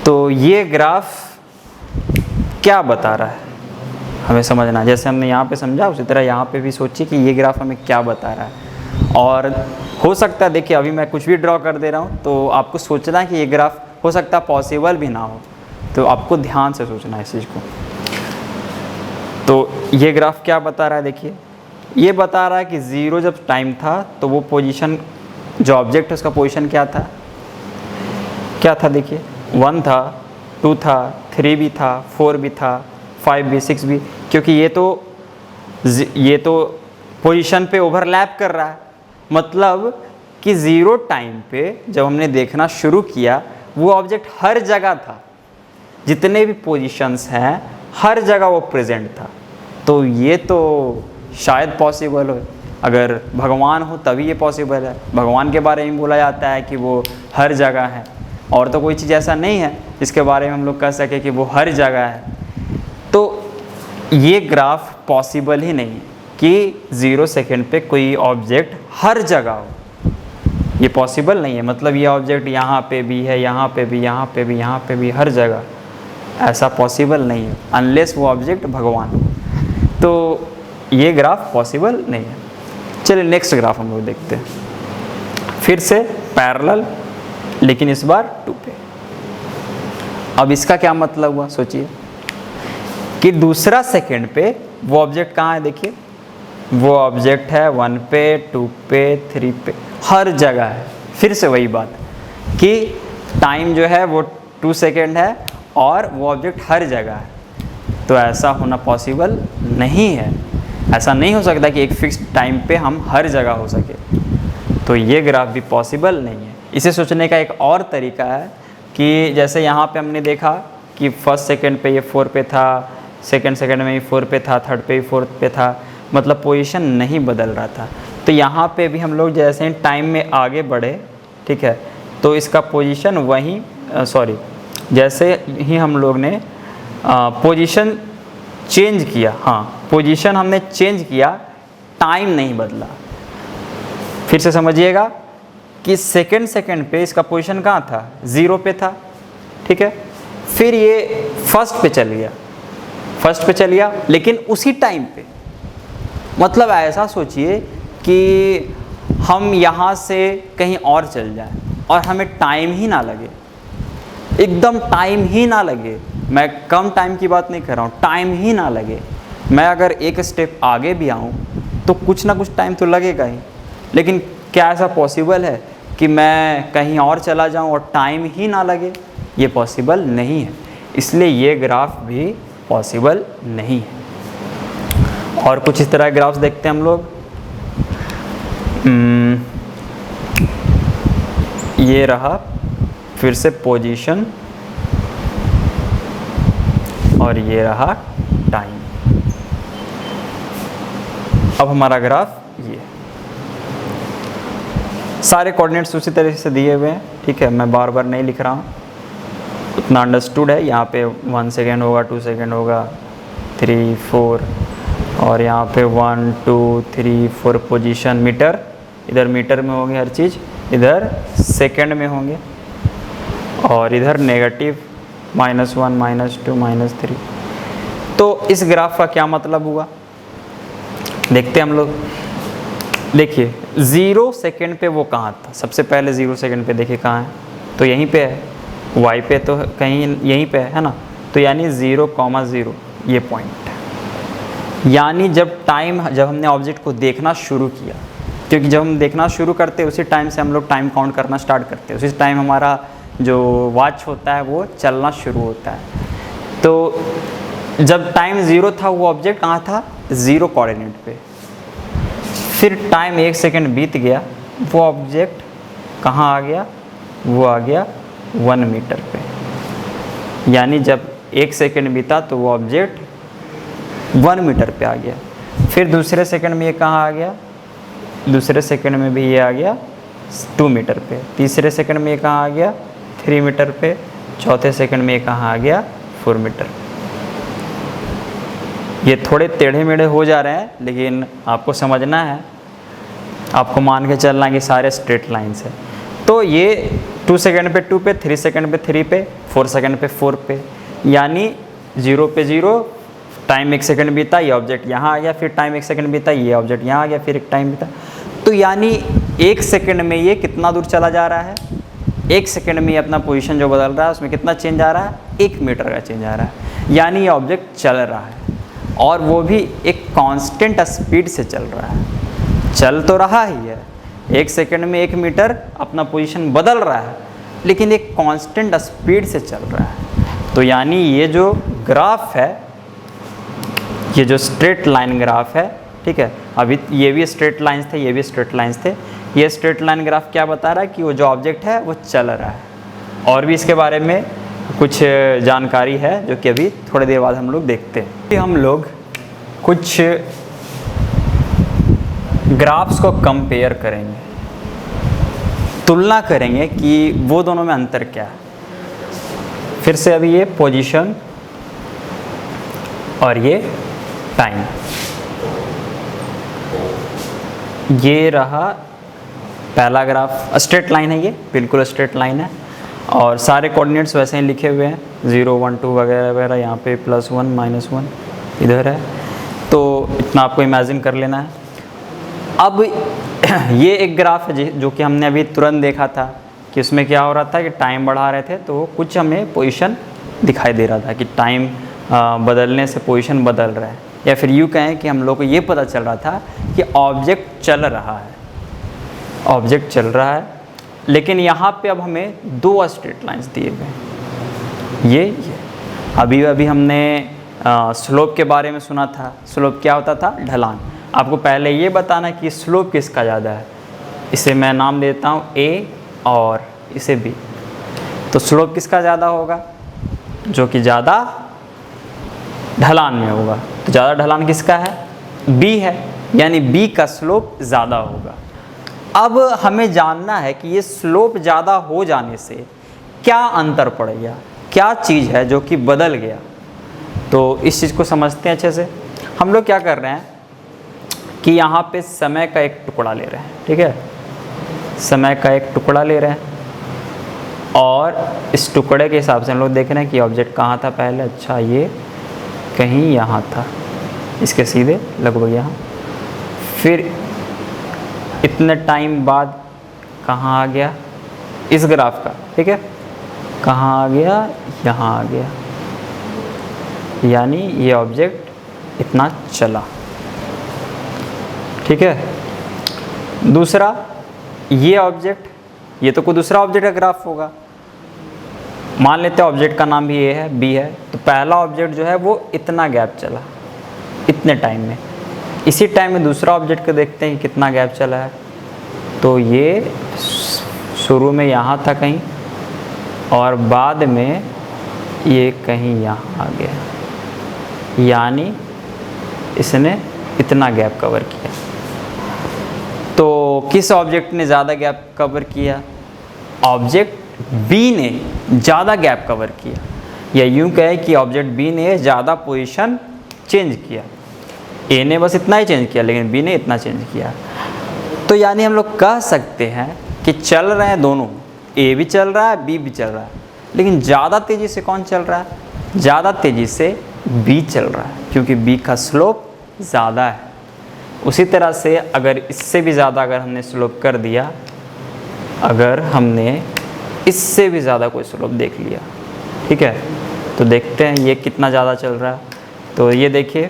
तो ये ग्राफ क्या बता रहा है हमें समझना। जैसे हमने यहाँ पे समझा, उसी तरह यहाँ पे भी सोचिए कि ये ग्राफ हमें क्या बता रहा है। और हो सकता है, देखिए अभी मैं कुछ भी ड्रॉ कर दे रहा हूँ, तो आपको सोचना है कि ये ग्राफ हो सकता है पॉसिबल भी ना हो, तो आपको ध्यान से सोचना है इस चीज़ को। तो ये ग्राफ क्या बता रहा है, देखिए ये बता रहा है कि 0 जब टाइम था तो वो पोजीशन, जो ऑब्जेक्ट है उसका पोजीशन क्या था, देखिए 1 था, 2 था, 3 भी था, 4 भी था, 5 भी, 6 भी, क्योंकि ये तो पोजीशन पे ओवरलैप कर रहा है। मतलब कि 0 टाइम पे जब हमने देखना शुरू किया, वो ऑब्जेक्ट हर जगह था, जितने भी पोजीशंस हैं हर जगह वो प्रेजेंट था। तो ये तो शायद पॉसिबल हो, अगर भगवान हो तभी ये पॉसिबल है। भगवान के बारे में बोला जाता है कि वो हर जगह है, और तो कोई चीज़ ऐसा नहीं है जिसके बारे में हम लोग कह सके कि वो हर जगह है। तो ये ग्राफ पॉसिबल ही नहीं कि 0 सेकंड पे कोई ऑब्जेक्ट हर जगह हो, ये पॉसिबल नहीं है। मतलब ये ऑब्जेक्ट यहाँ पे भी है, यहाँ पे भी, यहाँ पे भी, यहाँ पे भी, हर जगह, ऐसा पॉसिबल नहीं है अनलेस वो ऑब्जेक्ट भगवान हो। तो ये ग्राफ पॉसिबल नहीं है। चलिए नेक्स्ट ग्राफ हम लोग देखते हैं। फिर से पैरेलल, लेकिन इस बार 2 पे। अब इसका क्या मतलब हुआ, सोचिए कि दूसरा सेकंड पे वो ऑब्जेक्ट कहाँ है, देखिए वो ऑब्जेक्ट है 1 पे, 2 पे, 3 पे, हर जगह है। फिर से वही बात कि टाइम जो है वो 2 सेकंड है और वो ऑब्जेक्ट हर जगह है। तो ऐसा होना पॉसिबल नहीं है। ऐसा नहीं हो सकता कि एक फिक्स टाइम पे हम हर जगह हो सके। तो ये ग्राफ भी पॉसिबल नहीं है। इसे सोचने का एक और तरीका है कि जैसे यहाँ पे हमने देखा कि फर्स्ट सेकंड पे ये 4 पे था, सेकंड सेकंड में ही 4 पे था, थर्ड पे ही 4 पे था, मतलब पोजीशन नहीं बदल रहा था। तो यहाँ पे भी हम लोग जैसे टाइम में आगे बढ़े, ठीक है, तो इसका पोजीशन वहीं जैसे ही हम लोग ने पोजीशन चेंज किया, हाँ पोजीशन हमने चेंज किया, टाइम नहीं बदला। फिर से समझिएगा कि सेकंड पे इसका पोजीशन कहाँ था, 0 पे था, ठीक है। फिर ये फर्स्ट पे चल गया, लेकिन उसी टाइम पे, मतलब ऐसा सोचिए कि हम यहाँ से कहीं और चल जाएं और हमें टाइम ही ना लगे, एकदम टाइम ही ना लगे। मैं कम टाइम की बात नहीं कर रहा हूँ, टाइम ही ना लगे। मैं अगर एक स्टेप आगे भी आऊँ तो कुछ ना कुछ टाइम तो लगेगा ही, लेकिन क्या ऐसा पॉसिबल है कि मैं कहीं और चला जाऊँ और टाइम ही ना लगे? ये पॉसिबल नहीं है, इसलिए ये ग्राफ भी पॉसिबल नहीं है। और कुछ इस तरह के ग्राफ्स देखते हैं हम लोग। ये रहा फिर से पोजीशन और ये रहा टाइम। अब हमारा ग्राफ ये, सारे कोऑर्डिनेट्स उसी तरह से दिए हुए हैं, ठीक है, मैं बार बार नहीं लिख रहा हूँ, उतना अंडरस्टूड है। यहाँ पे 1 सेकेंड होगा, 2 सेकेंड होगा, 3 4, और यहाँ पे 1 2 3 4 पोजीशन, मीटर, इधर मीटर में होंगे हर चीज़, इधर सेकेंड में होंगे, और इधर नेगेटिव -1 -2 -3। तो इस ग्राफ का क्या मतलब हुआ देखते हैं हम लोग। देखिए 0 सेकेंड पे वो कहाँ था, सबसे पहले 0 सेकेंड पे देखिए कहाँ है, तो यहीं पे है, y पे तो कहीं यहीं पे है ना, तो यानी 0,0 ये पॉइंट है। यानी जब हमने ऑब्जेक्ट को देखना शुरू किया, क्योंकि जब हम देखना शुरू करते हैं उसी टाइम से हम लोग टाइम काउंट करना स्टार्ट करते हैं, उसी टाइम हमारा जो वॉच होता है वो चलना शुरू होता है। तो जब टाइम 0 था वो ऑब्जेक्ट कहाँ था, 0 कोऑर्डिनेट पे। फिर टाइम 1 सेकेंड बीत गया, वो ऑब्जेक्ट कहाँ आ गया, वो आ गया 1 मीटर पे। यानी जब 1 सेकेंड बीता तो वो ऑब्जेक्ट 1 मीटर पे आ गया। फिर दूसरे सेकेंड में ये कहाँ आ गया, दूसरे सेकेंड में भी ये आ गया 2 मीटर पे। तीसरे सेकेंड में ये कहाँ आ गया, 3 मीटर पे। चौथे सेकेंड में ये कहाँ आ गया, 4 मीटर। ये थोड़े टेढ़े मेढ़े हो जा रहे हैं, लेकिन आपको समझना है, आपको मान के चलना है कि सारे स्ट्रेट लाइन्स है। तो ये 2 सेकेंड पे 2 पे, 3 सेकेंड पे 3 पे, 4 सेकेंड पे 4 पे, यानी 0 पे 0, टाइम 1 सेकेंड बीता, ये ऑब्जेक्ट यहाँ आ गया, फिर टाइम 1 सेकेंड बीता, ये ऑब्जेक्ट यहाँ आ गया, फिर एक टाइम बीता। तो यानी 1 सेकेंड में ये कितना दूर चला जा रहा है, 1 सेकेंड में ये अपना पोजीशन जो बदल रहा है उसमें कितना चेंज आ रहा है, 1 मीटर का चेंज आ रहा है। यानी ये ऑब्जेक्ट चल रहा है, और वो भी एक कांस्टेंट स्पीड से चल रहा है। चल तो रहा ही है, 1 सेकेंड में 1 मीटर अपना पोजीशन बदल रहा है, लेकिन एक कांस्टेंट स्पीड से चल रहा है। तो यानी ये जो ग्राफ है, ये जो स्ट्रेट लाइन ग्राफ है, ठीक है, अभी ये भी स्ट्रेट लाइंस थे, ये भी स्ट्रेट लाइंस थे, ये स्ट्रेट लाइन ग्राफ क्या बता रहा है कि वो जो ऑब्जेक्ट है वो चल रहा है। और भी इसके बारे में कुछ जानकारी है जो कि अभी थोड़ी देर बाद हम लोग देखते हैं। हम लोग कुछ ग्राफ्स को कंपेयर करेंगे, तुलना करेंगे कि वो दोनों में अंतर क्या है। फिर से अभी ये पोजीशन और ये टाइम, ये रहा पहला ग्राफ, स्ट्रेट लाइन है, ये बिल्कुल स्ट्रेट लाइन है, और सारे कोऑर्डिनेट्स वैसे ही लिखे हुए हैं, 0 1 2 वगैरह वगैरह, यहाँ पे +1 -1 इधर है, तो इतना आपको इमेजिन कर लेना है। अब ये एक ग्राफ है जो कि हमने अभी तुरंत देखा था कि उसमें क्या हो रहा था कि टाइम बढ़ा रहे थे, तो कुछ हमें पोजीशन दिखाई दे रहा था कि टाइम बदलने से पोजीशन बदल रहा है, या फिर यूँ कहें कि हम लोग को ये पता चल रहा था कि ऑब्जेक्ट चल रहा है, ऑब्जेक्ट चल रहा है। लेकिन यहाँ पे अब हमें 2 स्ट्रेट लाइंस दिए हुए हैं, ये अभी हमने स्लोप के बारे में सुना था। स्लोप क्या होता था, ढलान। आपको पहले ये बताना कि स्लोप किसका ज़्यादा है, इसे मैं नाम देता हूँ A और इसे B। तो स्लोप किसका ज़्यादा होगा, जो कि ज़्यादा ढलान में होगा। तो ज़्यादा ढलान किसका है, B है, यानी B का स्लोप ज़्यादा होगा। अब हमें जानना है कि ये स्लोप ज़्यादा हो जाने से क्या अंतर पड़ गया, क्या चीज़ है जो कि बदल गया। तो इस चीज़ को समझते हैं अच्छे से। हम लोग क्या कर रहे हैं कि यहाँ पे समय का एक टुकड़ा ले रहे हैं, ठीक है, समय का एक टुकड़ा ले रहे हैं, और इस टुकड़े के हिसाब से हम लोग देख रहे हैं कि ऑब्जेक्ट कहाँ था पहले। अच्छा, ये कहीं यहाँ था, इसके सीधे लगभग यहाँ, फिर इतने टाइम बाद कहाँ आ गया इस ग्राफ का, ठीक है, कहाँ आ गया, यहाँ आ गया। यानी ये ऑब्जेक्ट इतना चला। ठीक है, दूसरा ये ऑब्जेक्ट, ये तो कोई दूसरा ऑब्जेक्ट का ग्राफ होगा। मान लेते हैं ऑब्जेक्ट का नाम भी ए है, बी है, तो पहला ऑब्जेक्ट जो है वो इतना गैप चला इतने टाइम में। इसी टाइम में दूसरा ऑब्जेक्ट को देखते हैं कितना गैप चला है, तो ये शुरू में यहाँ था कहीं और बाद में ये कहीं यहाँ आ गया, यानी इसने इतना गैप कवर किया। तो किस ऑब्जेक्ट ने ज़्यादा गैप कवर किया? ऑब्जेक्ट बी ने ज़्यादा गैप कवर किया, या यूँ कहें कि ऑब्जेक्ट बी ने ज़्यादा पोजीशन चेंज किया। ए ने बस इतना ही चेंज किया, लेकिन बी ने इतना चेंज किया। तो यानी हम लोग कह सकते हैं कि चल रहे हैं दोनों, ए भी चल रहा है, बी भी चल रहा है, लेकिन ज़्यादा तेज़ी से कौन चल रहा है? ज़्यादा तेज़ी से बी चल रहा है, क्योंकि बी का स्लोप ज़्यादा है। उसी तरह से अगर इससे भी ज़्यादा अगर हमने स्लोप कर दिया, अगर हमने इससे भी ज़्यादा कोई स्लोप देख लिया, ठीक है, तो देखते हैं ये कितना ज़्यादा चल रहा है। तो ये देखिए,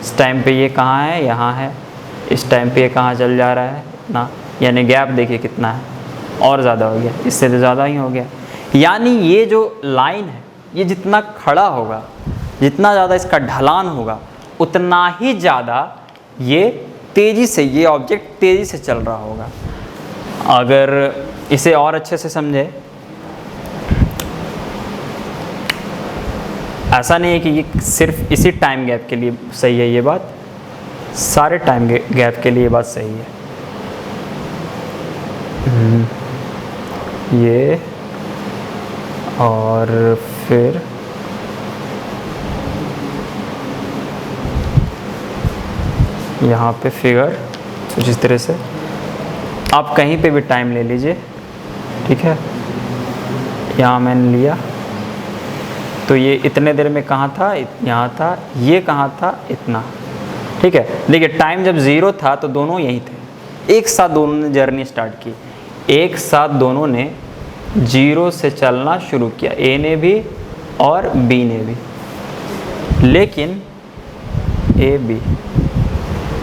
इस टाइम पे ये कहाँ है? यहाँ है। इस टाइम पे ये कहाँ चल जा रहा है? ना, यानी गैप देखिए कितना है, और ज़्यादा हो गया, इससे तो ज़्यादा ही हो गया। यानी ये जो लाइन है, ये जितना खड़ा होगा, जितना ज़्यादा इसका ढलान होगा, उतना ही ज़्यादा ये तेज़ी से, ये ऑब्जेक्ट तेज़ी से चल रहा होगा। अगर इसे और अच्छे से समझे, ऐसा नहीं है कि ये सिर्फ इसी टाइम गैप के लिए सही है, ये बात सारे टाइम गैप के लिए ये बात सही है। ये और फिर यहाँ पे फिगर कुछ इस तरह से, आप कहीं पे भी टाइम ले लीजिए, ठीक है। यहाँ मैंने लिया तो ये इतने देर में कहाँ था? यहाँ था। ये कहाँ था? इतना, ठीक है। देखिए टाइम जब ज़ीरो था तो दोनों यहीं थे, एक साथ दोनों ने जर्नी स्टार्ट की, एक साथ दोनों ने जीरो से चलना शुरू किया, ए ने भी और बी ने भी। लेकिन ए बी,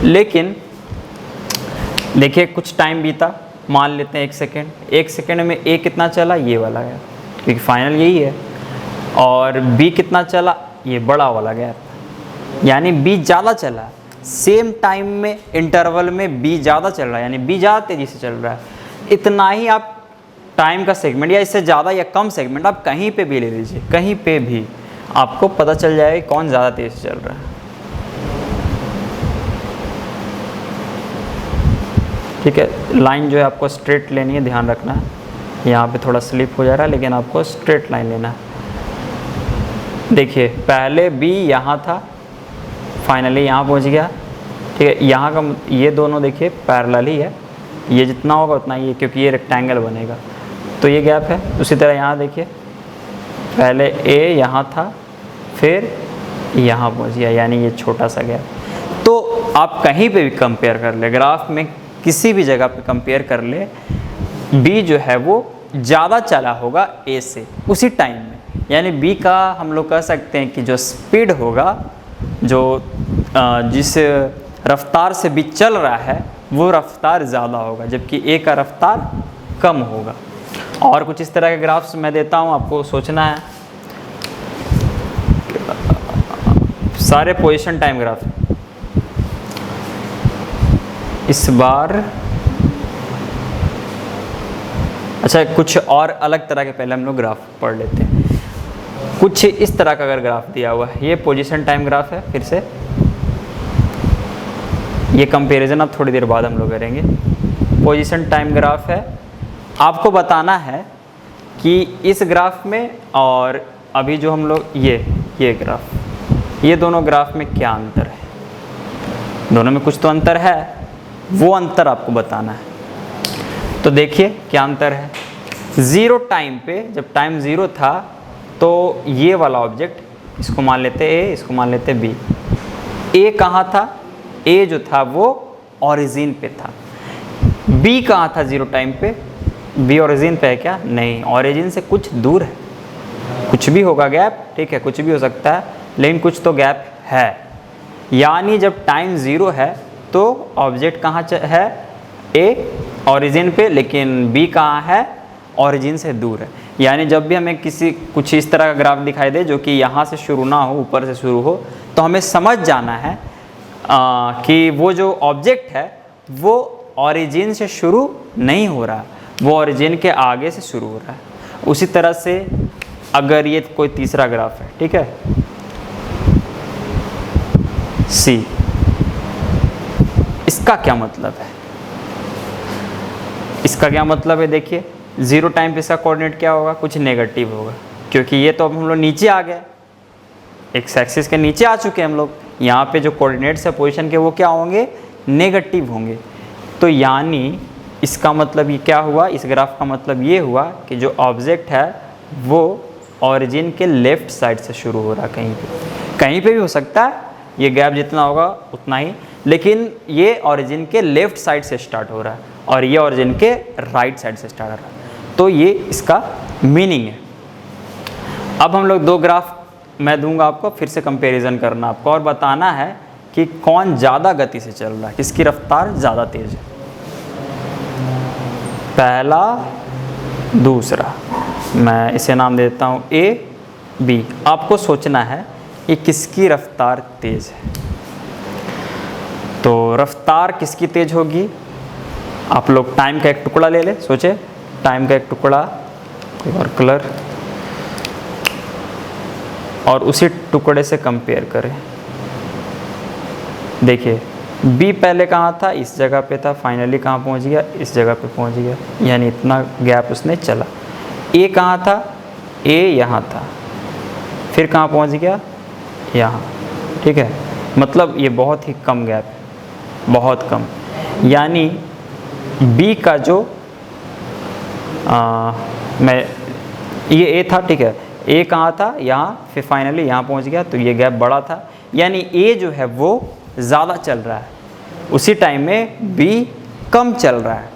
लेकिन देखिए कुछ टाइम बीता, मान लेते हैं 1 सेकेंड। 1 सेकेंड में ए कितना चला? ये वाला गैप, क्योंकि फाइनल यही है। और बी कितना चला? ये बड़ा वाला गैप, यानी बी ज़्यादा चला। सेम टाइम में इंटरवल में बी ज़्यादा चल रहा है, यानी बी ज़्यादा तेज़ी से चल रहा है। इतना ही आप टाइम का सेगमेंट या इससे ज़्यादा या कम सेगमेंट आप कहीं पे भी ले लीजिए, कहीं पे भी आपको पता चल जाएगा कौन ज़्यादा तेज़ से चल रहा है, ठीक है। लाइन जो है आपको स्ट्रेट लेनी है, ध्यान रखना है। यहाँ पे थोड़ा स्लिप हो जा रहा है, लेकिन आपको स्ट्रेट लाइन लेना है। देखिए पहले बी यहाँ था, फाइनली यहाँ पहुँच गया, ठीक है। यहाँ का ये दोनों देखिए पैरेलल ही है, ये जितना होगा उतना ही, क्योंकि ये रेक्टेंगल बनेगा, तो ये गैप है। उसी तरह यहाँ देखिए, पहले ए यहाँ था, फिर यहाँ पहुँच गया, यानी ये छोटा सा गैप। तो आप कहीं पे भी कंपेयर कर ले, ग्राफ में किसी भी जगह पे कंपेयर कर ले, बी जो है वो ज़्यादा चला होगा ए से उसी टाइम में, यानी बी का हम लोग कह सकते हैं कि जो स्पीड होगा, जो जिस रफ्तार से बी चल रहा है वो रफ्तार ज़्यादा होगा, जबकि ए का रफ्तार कम होगा। और कुछ इस तरह के ग्राफ्स मैं देता हूँ, आपको सोचना है। सारे पोजीशन टाइम ग्राफ इस बार, अच्छा कुछ और अलग तरह के पहले हम लोग ग्राफ पढ़ लेते हैं। कुछ इस तरह का अगर ग्राफ दिया हुआ है, ये पोजीशन टाइम ग्राफ है, फिर से ये कंपैरिजन अब थोड़ी देर बाद हम लोग करेंगे। पोजीशन टाइम ग्राफ है, आपको बताना है कि इस ग्राफ में और अभी जो हम लोग ये ग्राफ, ये दोनों ग्राफ में क्या अंतर है। दोनों में कुछ तो अंतर है, वो अंतर आपको बताना है। तो देखिए क्या अंतर है। ज़ीरो टाइम पे, जब टाइम ज़ीरो था तो ये वाला ऑब्जेक्ट, इसको मान लेते ए, इसको मान लेते बी। ए कहाँ था? ए जो था वो ओरिजिन पे था। बी कहाँ था ज़ीरो टाइम पे? बी ओरिजिन पे है क्या? नहीं, ओरिजिन से कुछ दूर है। कुछ भी होगा गैप, ठीक है, कुछ भी हो सकता है, लेकिन कुछ तो गैप है। यानी जब टाइम 0 है तो ऑब्जेक्ट कहाँ है, ए ओरिजिन पे, लेकिन बी कहाँ है, ओरिजिन से दूर है। यानी जब भी हमें कुछ इस तरह का ग्राफ दिखाई दे जो कि यहाँ से शुरू ना हो, ऊपर से शुरू हो, तो हमें समझ जाना है कि वो जो ऑब्जेक्ट है वो ओरिजिन से शुरू नहीं हो रहा, वो ओरिजिन के आगे से शुरू हो रहा है। उसी तरह से अगर ये कोई तीसरा ग्राफ है, ठीक है, सी, इसका क्या मतलब है, इसका क्या मतलब है, देखिए 0 टाइम पे इसका कोऑर्डिनेट क्या होगा, कुछ नेगेटिव होगा, क्योंकि ये तो अब हम लोग नीचे आ गए, एक्स एक्सिस के नीचे आ चुके हैं हम लोग। यहाँ पे जो कोऑर्डिनेट्स है पोजीशन के वो क्या होंगे, नेगेटिव होंगे। तो यानी इसका मतलब ये क्या हुआ, इस ग्राफ का मतलब ये हुआ कि जो ऑब्जेक्ट है वो ओरिजिन के लेफ़्ट साइड से शुरू हो रहा है, कहीं पे भी हो सकता है, ये गैप जितना होगा उतना ही, लेकिन ये ओरिजिन के लेफ़्ट साइड से स्टार्ट हो रहा है और ये ओरिजिन के राइट साइड से स्टार्ट हो रहा है। तो ये इसका मीनिंग है। अब हम लोग 2 ग्राफ मैं दूंगा आपको, फिर से कंपैरिजन करना आपको और बताना है कि कौन ज़्यादा गति से चल रहा है, किसकी रफ्तार ज़्यादा तेज़ है, पहला दूसरा। मैं इसे नाम देता हूँ ए बी। आपको सोचना है कि किसकी रफ्तार तेज़ है। तो रफ्तार किसकी तेज़ होगी, आप लोग टाइम का एक टुकड़ा ले ले, सोचे टाइम का एक टुकड़ा, कोई और कलर, और उसी टुकड़े से कंपेयर करें। देखिए बी पहले कहाँ था, इस जगह पे था, फाइनली कहाँ पहुँच गया, इस जगह पे पहुँच गया, यानी इतना गैप उसने चला। ए कहाँ था, ए यहाँ था, फिर कहाँ पहुँच गया, यहाँ, ठीक है, मतलब ये बहुत ही कम गैप है, बहुत कम। यानी बी का जो ये ए था, ठीक है, ए कहाँ था, यहाँ, फिर फाइनली यहाँ पहुँच गया, तो ये गैप बड़ा था, यानी ए जो है वो ज़्यादा चल रहा है, उसी टाइम में बी कम चल रहा है,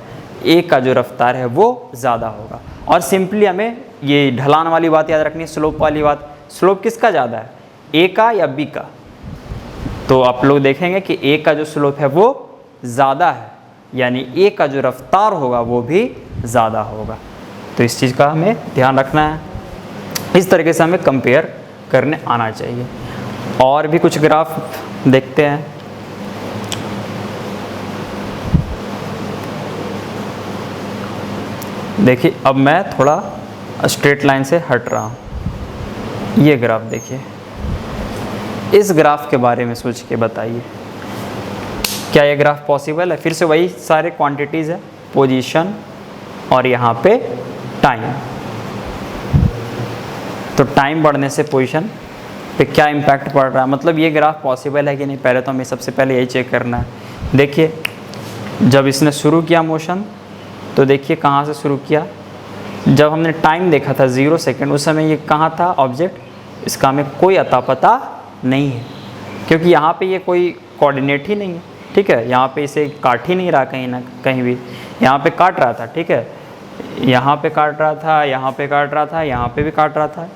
ए का जो रफ्तार है वो ज़्यादा होगा। और सिंपली हमें ये ढलान वाली बात याद रखनी है, स्लोप वाली बात, स्लोप किसका ज़्यादा है, ए का या बी का। तो आप लोग देखेंगे कि ए का जो स्लोप है वो ज़्यादा है, यानी ए का जो रफ्तार होगा वो भी ज़्यादा होगा। तो इस चीज़ का हमें ध्यान रखना है, इस तरीके से हमें कंपेयर करने आना चाहिए। और भी कुछ ग्राफ देखते हैं। देखिए अब मैं थोड़ा स्ट्रेट लाइन से हट रहा हूँ। ये ग्राफ देखिए, इस ग्राफ के बारे में सोच के बताइए, क्या ये ग्राफ पॉसिबल है। फिर से वही सारे क्वांटिटीज़ है, पोजीशन और यहाँ पे टाइम। तो टाइम बढ़ने से पोजीशन पे क्या इम्पैक्ट पड़ रहा है, मतलब ये ग्राफ पॉसिबल है कि नहीं, पहले तो हमें सबसे पहले यही चेक करना है। देखिए जब इसने शुरू किया मोशन, तो देखिए कहाँ से शुरू किया, जब हमने टाइम देखा था 0 सेकेंड, उस समय ये कहाँ था ऑब्जेक्ट, इसका हमें कोई अता पता नहीं है, क्योंकि यहाँ पे ये कोई कोऑर्डिनेट ही नहीं है, ठीक है, यहाँ पे इसे काट ही नहीं रहा कहीं ना कहीं भी, यहाँ पे काट रहा था, ठीक है, यहाँ पे काट रहा था, यहाँ पे काट रहा था, यहाँ पे भी काट रहा था,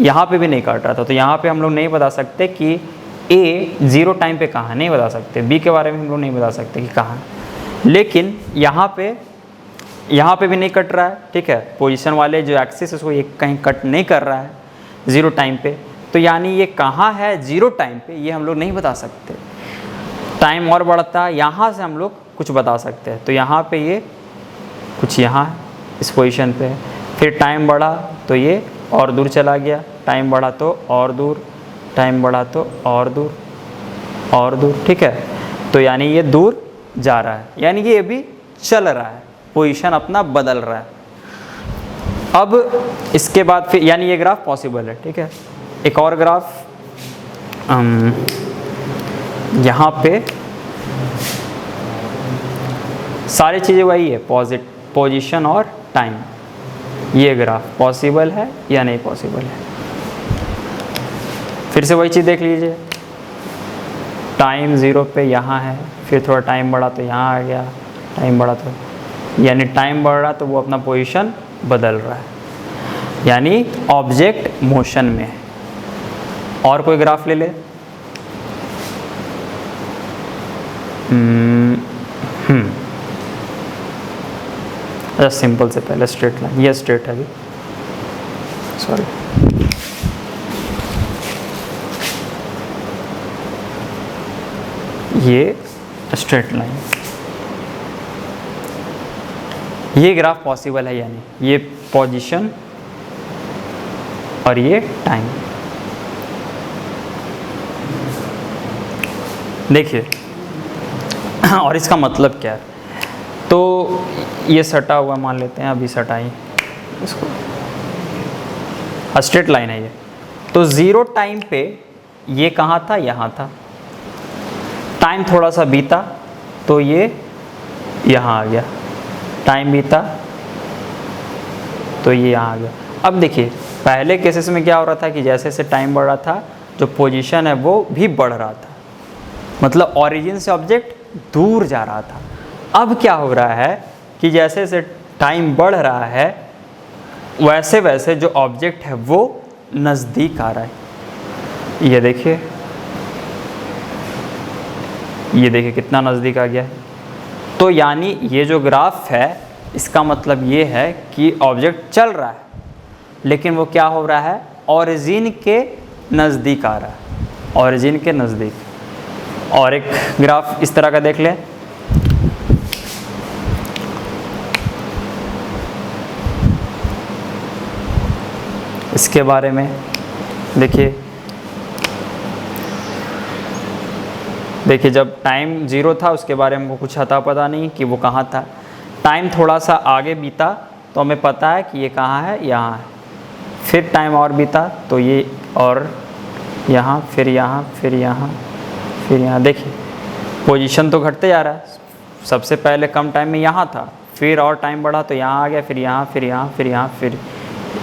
यहाँ पे भी नहीं काट रहा था। तो यहाँ पे हम लोग नहीं बता सकते कि ए 0 टाइम पे कहाँ, नहीं बता सकते, बी के बारे में हम लोग नहीं बता सकते कि कहाँ, लेकिन यहाँ पे भी नहीं कट रहा है, ठीक है, पोजीशन वाले जो एक्सिस उसको ये कहीं कट नहीं कर रहा है 0 टाइम पे, तो यानी ये कहाँ है 0 टाइम पे, ये हम लोग नहीं बता सकते। टाइम और बढ़ता है, यहाँ से हम लोग कुछ बता सकते हैं, तो यहाँ पे ये कुछ यहाँ है इस पोजीशन पे, फिर टाइम बढ़ा तो ये और दूर चला गया, टाइम बढ़ा तो और दूर, टाइम बढ़ा तो और दूर और दूर, ठीक है, तो यानी ये दूर जा रहा है, यानी कि ये भी चल रहा है, पोजीशन अपना बदल रहा है। अब इसके बाद फिर यानी ये ग्राफ पॉसिबल है, ठीक है। एक और ग्राफ यहाँ पे सारी चीज़ें वही है, पोजीशन और टाइम, ये ग्राफ पॉसिबल है या नहीं पॉसिबल है। फिर से वही चीज़ देख लीजिए, टाइम 0 पे यहाँ है, फिर थोड़ा टाइम बढ़ा तो यहाँ आ गया, टाइम बढ़ा तो, यानी टाइम बढ़ रहा तो वो अपना पोजीशन बदल रहा है, यानी ऑब्जेक्ट मोशन में है। और कोई ग्राफ ले ले, अच्छा सिंपल से पहले स्ट्रेट लाइन, ये स्ट्रेट है अभी, सॉरी, ये स्ट्रेट लाइन, ये ग्राफ पॉसिबल है यानी ये पोजीशन और ये टाइम। देखिए और इसका मतलब क्या है, तो ये सटा हुआ मान लेते हैं, अभी सटाई इसको, स्ट्रेट लाइन है ये, तो ज़ीरो टाइम पे ये कहाँ था, यहाँ था, टाइम थोड़ा सा बीता तो ये यहाँ आ गया, टाइम बीता तो ये यहाँ आ गया। अब देखिए पहले केसेस में क्या हो रहा था कि जैसे जैसे टाइम बढ़ रहा था जो पोजीशन है वो भी बढ़ रहा था, मतलब ओरिजिन से ऑब्जेक्ट दूर जा रहा था। अब क्या हो रहा है कि जैसे जैसे टाइम बढ़ रहा है वैसे वैसे जो ऑब्जेक्ट है वो नज़दीक आ रहा है। ये देखिए कितना नज़दीक आ गया है। तो यानी ये जो ग्राफ है इसका मतलब ये है कि ऑब्जेक्ट चल रहा है लेकिन वो क्या हो रहा है, ओरिजिन के नज़दीक आ रहा है, ओरिजिन के नज़दीक। और एक ग्राफ इस तरह का देख लें, इसके बारे में देखिए जब टाइम ज़ीरो था उसके बारे में हमको कुछ अता पता नहीं कि वो कहाँ था। टाइम थोड़ा सा आगे बीता तो हमें पता है कि ये कहाँ है, यहाँ है। फिर टाइम और बीता तो ये और यहाँ, फिर यहाँ, फिर यहाँ, फिर यहाँ। देखिए पोजीशन तो घटते जा रहा है, सबसे पहले कम टाइम में यहाँ था, फिर और टाइम बढ़ा तो यहाँ आ गया, फिर यहाँ, फिर यहाँ, फिर यहाँ, फिर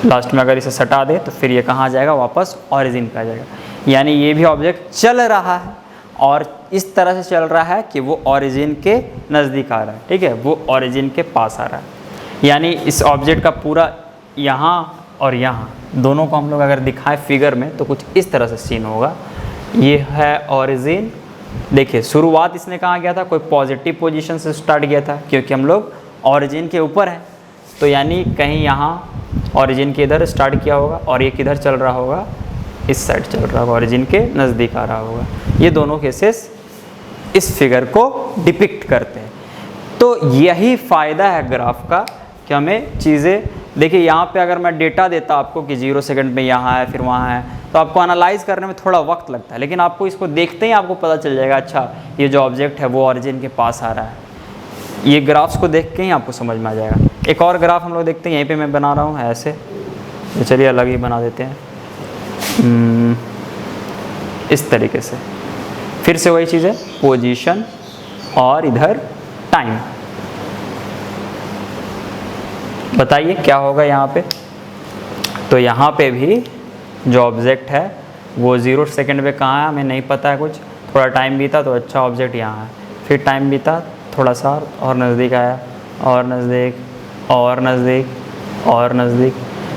लास्ट में अगर इसे सटा दे तो फिर ये कहाँ आ जाएगा, वापस ओरिजिन पे आ जाएगा। यानी ये भी ऑब्जेक्ट चल रहा है और इस तरह से चल रहा है कि वो ओरिजिन के नज़दीक आ रहा है, ठीक है, वो ओरिजिन के पास आ रहा है। यानी इस ऑब्जेक्ट का पूरा यहाँ और यहाँ दोनों को हम लोग अगर दिखाएं फिगर में तो कुछ इस तरह से सीन होगा। ये है ओरिजिन, देखिए शुरुआत इसने कहाँ गया था, कोई पॉजिटिव पोजीशन से स्टार्ट किया था क्योंकि हम लोग ओरिजिन के ऊपर हैं, तो यानी कहीं यहाँ ओरिजिन के इधर स्टार्ट किया होगा और ये किधर चल रहा होगा, इस साइड चल रहा होगा, ओरिजिन के नज़दीक आ रहा होगा। ये दोनों केसेस इस फिगर को डिपिक्ट करते हैं। तो यही फ़ायदा है ग्राफ का कि हमें चीज़ें, देखिए यहाँ पे अगर मैं डेटा देता आपको कि 0 सेकंड में यहाँ है फिर वहाँ है तो आपको एनालाइज करने में थोड़ा वक्त लगता है, लेकिन आपको इसको देखते ही आपको पता चल जाएगा अच्छा ये जो ऑब्जेक्ट है वो ओरिजिन के पास आ रहा है। ये ग्राफ्स को देख के ही आपको समझ में आ जाएगा। एक और ग्राफ हम लोग देखते हैं, यहीं पे मैं बना रहा हूँ ऐसे, तो चलिए अलग ही बना देते हैं इस तरीके से। फिर से वही चीज़ है, पोजीशन और इधर टाइम। बताइए क्या होगा यहाँ पे। तो यहाँ पे भी जो ऑब्जेक्ट है वो 0 सेकंड पे कहाँ है हमें नहीं पता है कुछ, थोड़ा टाइम बीता तो अच्छा ऑब्जेक्ट यहाँ है, फिर टाइम बीता थोड़ा सा और नज़दीक आया, और नज़दीक, और नज़दीक, और नज़दीक,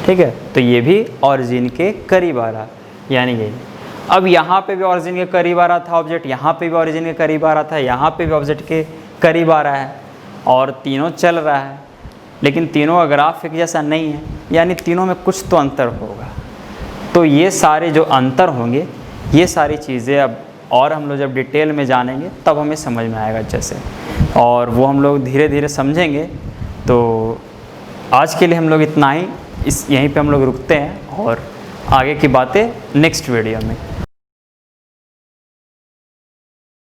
ठीक है। तो ये भी ओरिजिन के करीब आ रहा, यानी यही। अब यहाँ पे भी ओरिजिन के करीब आ रहा था ऑब्जेक्ट, यहाँ पे भी ओरिजिन के करीब आ रहा था, यहाँ पे भी ऑब्जेक्ट के करीब आ रहा है, और तीनों चल रहा है, लेकिन तीनों का ग्राफ एक जैसा नहीं है, यानी तीनों में कुछ तो अंतर होगा। तो ये सारे जो अंतर होंगे, ये सारी चीज़ें अब और हम लोग जब डिटेल में जानेंगे तब हमें समझ में आएगा अच्छे से, और वो हम लोग धीरे धीरे समझेंगे। तो आज के लिए हम लोग इतना ही, यहीं पे हम लोग रुकते हैं और आगे की बातें नेक्स्ट वीडियो में।